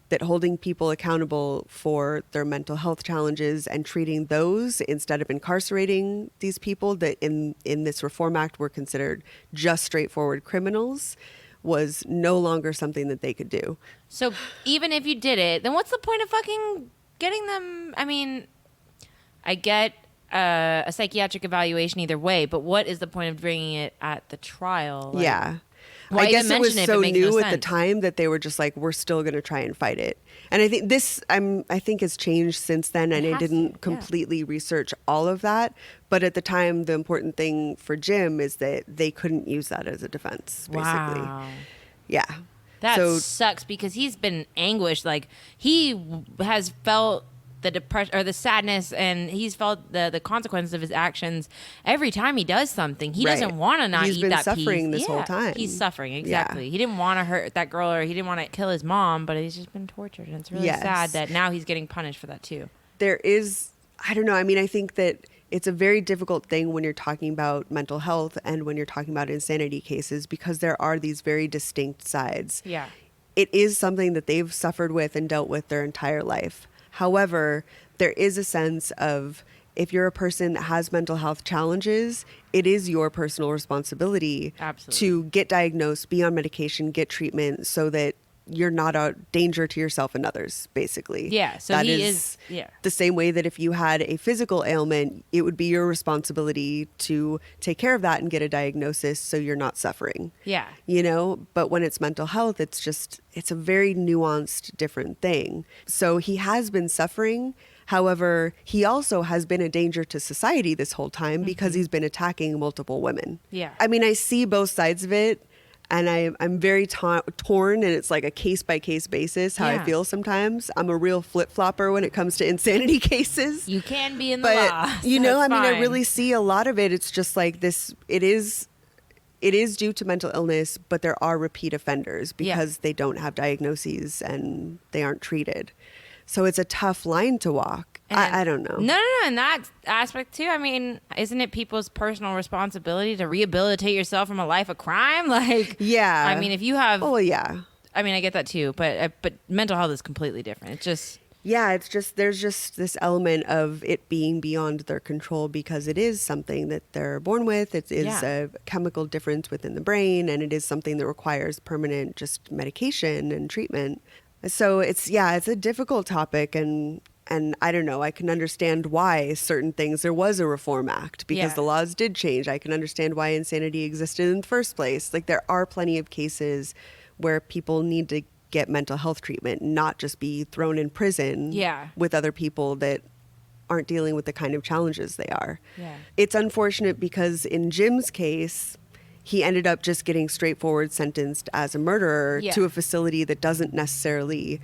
that holding people accountable for their mental health challenges and treating those instead of incarcerating these people that in this Reform Act were considered just straightforward criminals was no longer something that they could do. So even if you did it, then what's the point of fucking getting them? I mean, I get a psychiatric evaluation either way, but what is the point of bringing it at the trial? Like, yeah. why I guess even it was mention it if so it makes no new at the sense? time that they were just like, we're still going to try and fight it. And I think I think has changed since then. And I has to, didn't yeah. completely research all of that. But at the time, the important thing for Jim is that they couldn't use that as a defense, basically. Wow. Yeah. That So sucks because he's been anguished. Like he has felt the depression or the sadness, and he's felt the consequences of his actions every time he does something. He Right. doesn't want to not He's eat been that suffering piece. this whole time. He's suffering, Yeah. exactly. He didn't want to hurt that girl or he didn't want to kill his mom, but he's just been tortured, and it's really Yes. sad that now he's getting punished for that too. there is, I don't know. I mean, I think that it's a very difficult thing when you're talking about mental health and when you're talking about insanity cases because there are these very distinct sides. Yeah. It is something that they've suffered with and dealt with their entire life. However, there is a sense of if you're a person that has mental health challenges, it is your personal responsibility Absolutely. to get diagnosed, be on medication, get treatment so that you're not a danger to yourself and others, basically. Yeah, so That he is- yeah. the same way that if you had a physical ailment, it would be your responsibility to take care of that and get a diagnosis so you're not suffering. Yeah. But when it's mental health, it's a very nuanced, different thing. So he has been suffering. However, he also has been a danger to society this whole time because he's been attacking multiple women. Yeah. I mean, I see both sides of it. And I'm very torn, and it's like a case-by-case basis how Yeah. I feel sometimes. I'm a real flip-flopper when it comes to insanity cases. You can be in the But, law. I so mean, it's I fine. really see a lot of it. It's just like this, it is due to mental illness, but there are repeat offenders because they don't have diagnoses and they aren't treated. So it's a tough line to walk. I don't know. No. In that aspect too, I mean, isn't it people's personal responsibility to rehabilitate yourself from a life of crime? Like, Yeah. I mean, if you have, Oh, yeah. I mean, I get that too, but mental health is completely different. It's just, Yeah, there's just this element of it being beyond their control because it is something that they're born with. It is Yeah. a chemical difference within the brain, and it is something that requires permanent just medication and treatment. So it's a difficult topic, and I don't know, I can understand why certain things, there was a Reform Act because Yeah. the laws did change. I can understand why insanity existed in the first place. Like there are plenty of cases where people need to get mental health treatment, not just be thrown in prison Yeah. with other people that aren't dealing with the kind of challenges they are. Yeah. It's unfortunate because in Jim's case, he ended up just getting straightforward sentenced as a murderer Yeah. to a facility that doesn't necessarily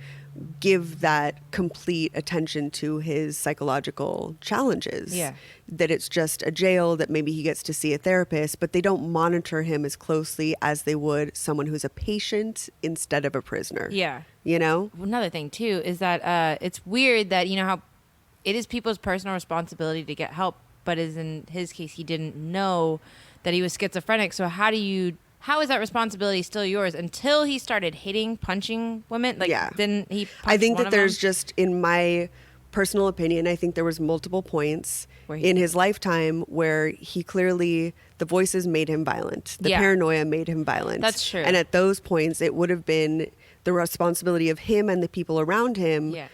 give that complete attention to his psychological challenges. Yeah. That it's just a jail that maybe he gets to see a therapist, but they don't monitor him as closely as they would someone who's a patient instead of a prisoner. yeah. You know? Another thing too is that it's weird that how it is people's personal responsibility to get help, but as in his case, he didn't know that he was schizophrenic. So how is that responsibility still yours until he started punching women? Like, Yeah. then he punched I think one that of there's them? just, in my personal opinion, I think there was multiple points Where he- in his lifetime where he clearly, the voices made him violent. The Yeah. paranoia made him violent. That's true. And at those points, it would have been the responsibility of him and the people around him Yeah.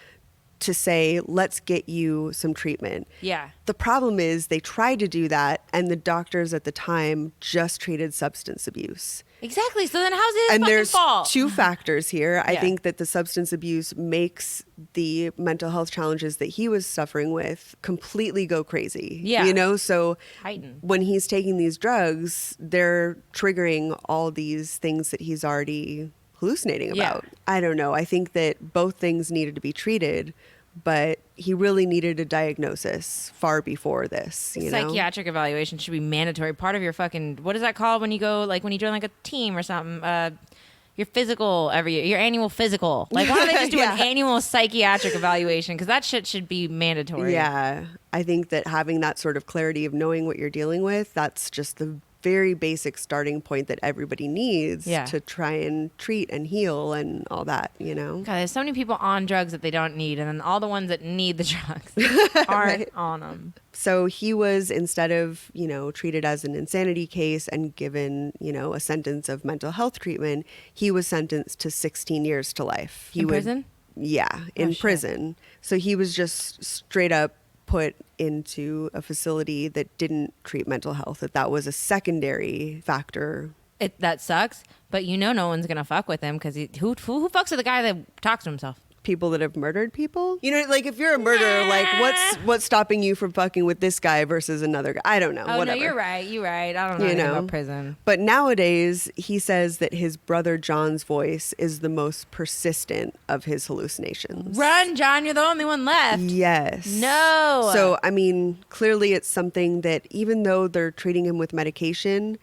to say, let's get you some treatment. Yeah. The problem is they tried to do that, and the doctors at the time just treated substance abuse. Exactly. So then how's it his And fucking there's fault? two factors here. I Yeah. think that the substance abuse makes the mental health challenges that he was suffering with completely go crazy. Yeah. You know, so Heighten. when he's taking these drugs, they're triggering all these things that he's already hallucinating Yeah. about. I don't know. I think that both things needed to be treated, but he really needed a diagnosis far before this, you know? Psychiatric evaluation should be mandatory. Part of your fucking, what is that called when you go, like when you join like a team or something? Your physical every year, your annual physical. Like, why don't they just do an Yeah. annual psychiatric evaluation? Because that shit should be mandatory. Yeah. I think that having that sort of clarity of knowing what you're dealing with, that's just the very basic starting point that everybody needs Yeah. to try and treat and heal and all that, you know? God, there's so many people on drugs that they don't need, and then all the ones that need the drugs aren't Right. on them. So he was, instead of, you know, treated as an insanity case and given, you know, a sentence of mental health treatment, he was sentenced to 16 years to life. He In would- prison? Yeah, in shit. prison. So he was just straight up put into a facility that didn't treat mental health, that was a secondary factor. That sucks, but you know no one's going to fuck with him because who fucks with the guy that talks to himself? People that have murdered people, you know, like if you're a murderer, like what's stopping you from fucking with this guy versus another guy? I don't know. Oh, whatever. no, you're right. I don't know You anything know? about prison. But nowadays, he says that his brother John's voice is the most persistent of his hallucinations. Run, John, you're the only one left. Yes. No. So, I mean, clearly it's something that even though they're treating him with medication,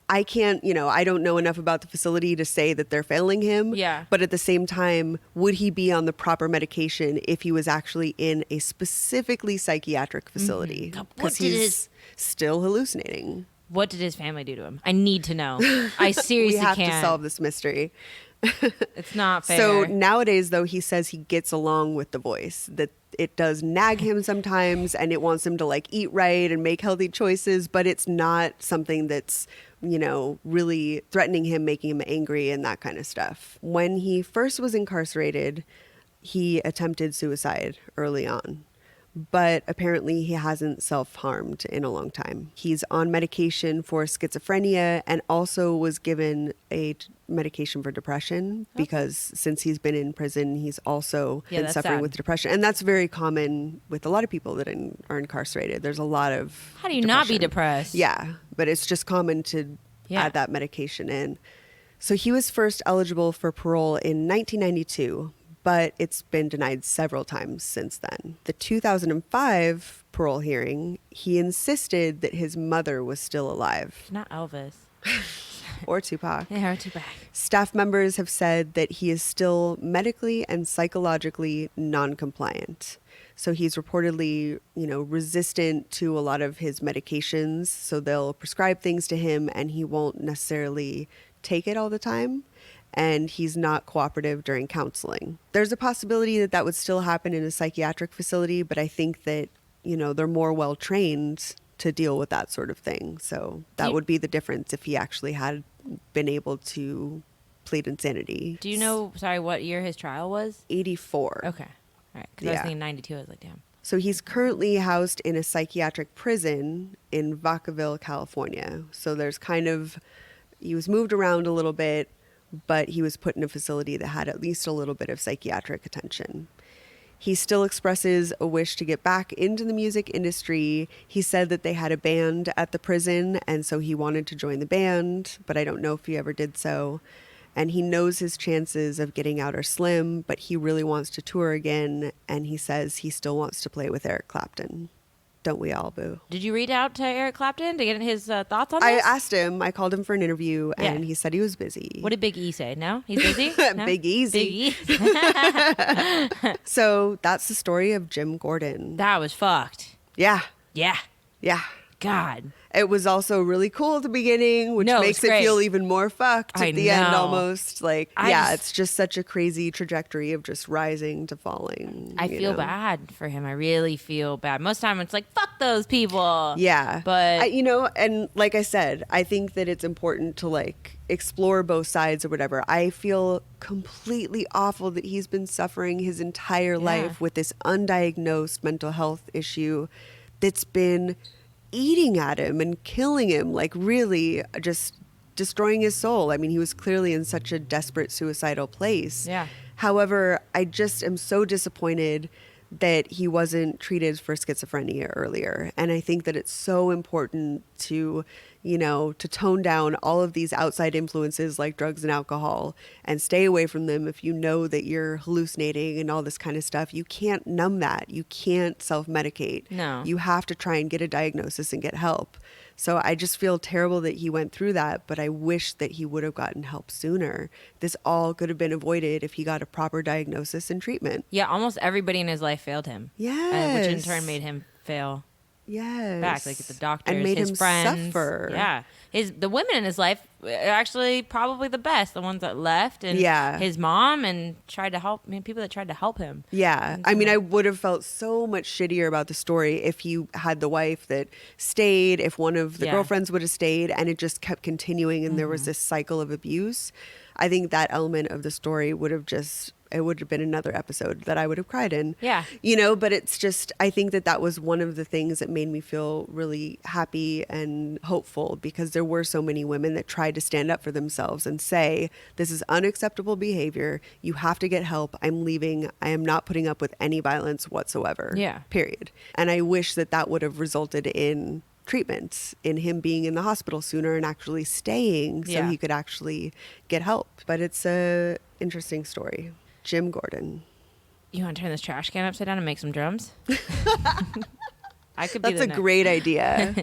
I can't, you know, I don't know enough about the facility to say that they're failing him. Yeah. But at the same time, would he be on the proper medication if he was actually in a specifically psychiatric facility? God, what Because did he's his- still hallucinating. What did his family do to him? I need to know. I seriously We have can't. to solve this mystery. It's not fair. So nowadays, though, he says he gets along with the voice, that it does nag him sometimes and it wants him to like eat right and make healthy choices, but it's not something that's, you know, really threatening him, making him angry and that kind of stuff. When he first was incarcerated, he attempted suicide early on. But apparently he hasn't self-harmed in a long time. He's on medication for schizophrenia and also was given a medication for depression because since he's been in prison, he's also Yeah, been that's suffering sad. with depression. And that's very common with a lot of people that are incarcerated. There's a lot of How do you not be depression. depressed? Yeah, but it's just common to Yeah. add that medication in. So he was first eligible for parole in 1992, but it's been denied several times since then. The 2005 parole hearing, he insisted that his mother was still alive, Not Elvis. or Tupac. Yeah, too bad. Staff members have said that he is still medically and psychologically non-compliant. So he's reportedly, you know, resistant to a lot of his medications. So they'll prescribe things to him and he won't necessarily take it all the time. And he's not cooperative during counseling. There's a possibility that that would still happen in a psychiatric facility, but I think that, you know, they're more well trained to deal with that sort of thing. So that would be the difference if he actually had been able to plead insanity. Do you know, sorry, what year his trial was? 84. Okay. All right. Because I was Yeah. thinking 92. I was like, damn. So he's currently housed in a psychiatric prison in Vacaville, California. So there's kind of, he was moved around a little bit, but he was put in a facility that had at least a little bit of psychiatric attention. He still expresses a wish to get back into the music industry. He said that they had a band at the prison, and so he wanted to join the band, but I don't know if he ever did so. And he knows his chances of getting out are slim, but he really wants to tour again, and he says he still wants to play with Eric Clapton. Don't we all, boo? Did you reach out to Eric Clapton to get his thoughts on I this? asked him, I called him for an interview, and Yeah. he said he was busy. What did Big E say? No? He's busy? No? Big Easy. Big E? So that's the story of Jim Gordon. That was fucked. Yeah, Yeah. yeah. God. It was also really cool at the beginning, which No, it makes was it feel great. even more fucked I at the end know. almost. Like, it's just such a crazy trajectory of just rising to falling. I feel bad for him. I really feel bad. Most of the time it's like, fuck those people. Yeah. But and like I said, I think that it's important to like explore both sides or whatever. I feel completely awful that he's been suffering his entire life with this undiagnosed mental health issue that's been eating at him and killing him, like really just destroying his soul. I mean, he was clearly in such a desperate suicidal place. Yeah. However, I just am so disappointed that he wasn't treated for schizophrenia earlier. And I think that it's so important to, to tone down all of these outside influences like drugs and alcohol and stay away from them if you know that you're hallucinating and all this kind of stuff. You can't numb that. You can't self-medicate. No. You have to try and get a diagnosis and get help. So I just feel terrible that he went through that, but I wish that he would have gotten help sooner. This all could have been avoided if he got a proper diagnosis and treatment. yeah, almost everybody in his life failed him. Yes. Which in turn made him fail Yes. back, like the doctors, and made his him friends. suffer. Yeah, the women in his life are actually probably the best, the ones that left, and his mom and tried to help. I mean, people that tried to help him. Yeah, I mean, I would have felt so much shittier about the story if he had the wife that stayed, if one of the girlfriends would have stayed, and it just kept continuing, and there was this cycle of abuse. I think that element of the story would have been another episode that I would have cried in. Yeah. But it's just, I think that was one of the things that made me feel really happy and hopeful, because there were so many women that tried to stand up for themselves and say, this is unacceptable behavior. You have to get help. I'm leaving. I am not putting up with any violence whatsoever. Yeah. Period. And I wish that would have resulted in treatment, in him being in the hospital sooner and actually staying so he could actually get help. But it's a interesting story. Jim Gordon. You want to turn this trash can upside down and make some drums? I could. That's a great idea.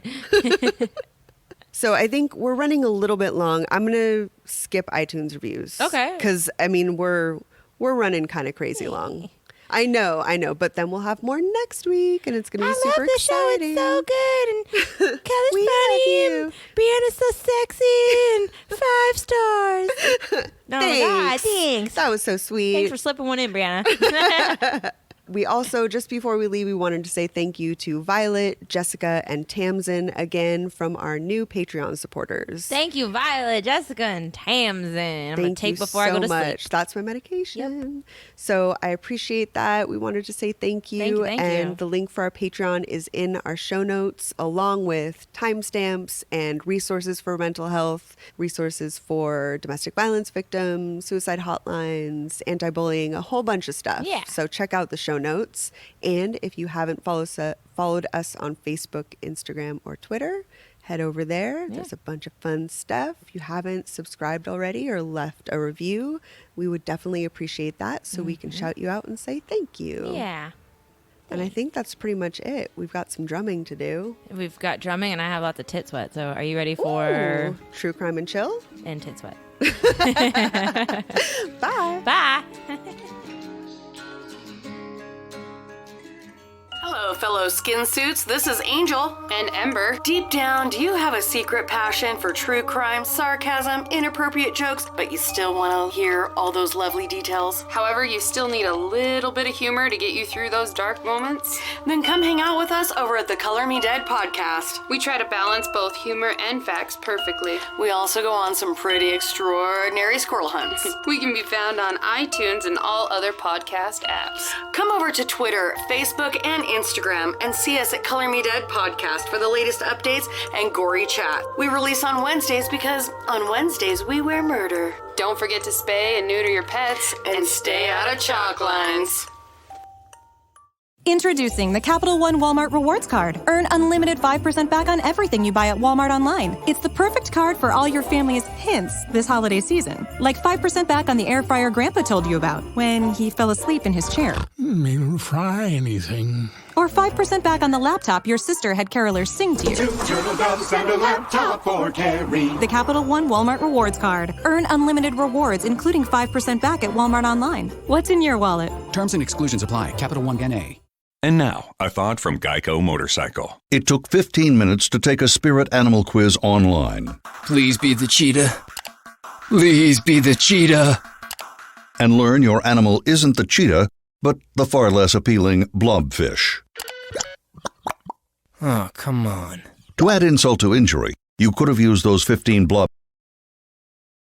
So I think we're running a little bit long. I'm gonna skip iTunes reviews. Okay. Because I mean we're running kind of crazy long. I know, but then we'll have more next week, and it's gonna be super exciting. Show. It's so good, and Kelly's We funny, love and Brianna's so sexy, and 5 stars. No, Thanks. thanks. That was so sweet. Thanks for slipping one in, Brianna. We also, just before we leave, we wanted to say thank you to Violet, Jessica, and Tamsin again from our new Patreon supporters. Thank you, Violet, Jessica, and Tamsin. I'm going to take before I go to sleep. That's my medication. So I appreciate that. We wanted to say thank you. Thank you. And the link for our Patreon is in our show notes, along with timestamps and resources for mental health, resources for domestic violence victims, suicide hotlines, anti-bullying, a whole bunch of stuff. Yeah. So check out the show notes. And if you haven't followed us on Facebook, Instagram, or Twitter, head over there. There's a bunch of fun stuff. If you haven't subscribed already or left a review, we would definitely appreciate that, so we can shout you out and say thank you. Yeah. And I think that's pretty much it. We've got some drumming to do. We've got drumming, and I have lots of tit sweat. So are you ready for... Ooh, True Crime and Chill? And tit sweat. Bye. Bye. Hello, fellow skin suits. This is Angel and Ember. Deep down, do you have a secret passion for true crime, sarcasm, inappropriate jokes, but you still want to hear all those lovely details? However, you still need a little bit of humor to get you through those dark moments. Then come hang out with us over at the Color Me Dead podcast. We try to balance both humor and facts perfectly. We also go on some pretty extraordinary squirrel hunts. We can be found on iTunes and all other podcast apps. Come over to Twitter, Facebook, and Instagram and see us at Color Me Dead Podcast for the latest updates and gory chat. We release on Wednesdays because on Wednesdays we wear murder. Don't forget to spay and neuter your pets And stay out of chalk lines. Introducing the Capital One Walmart Rewards Card. Earn unlimited 5% back on everything you buy at Walmart online. It's the perfect card for all your family's hints this holiday season. Like 5% back on the air fryer Grandpa told you about when he fell asleep in his chair. It'll fry anything. Or 5% back on the laptop your sister had carolers sing to you. 2 turtle doves and a laptop for Carrie. The Capital One Walmart Rewards Card. Earn unlimited rewards, including 5% back at Walmart online. What's in your wallet? Terms and exclusions apply. Capital One N.A. And now, a thought from Geico Motorcycle. It took 15 minutes to take a spirit animal quiz online. Please be the cheetah. Please be the cheetah. And learn your animal isn't the cheetah, but the far less appealing blobfish. Oh, come on. To add insult to injury, you could have used those 15 blob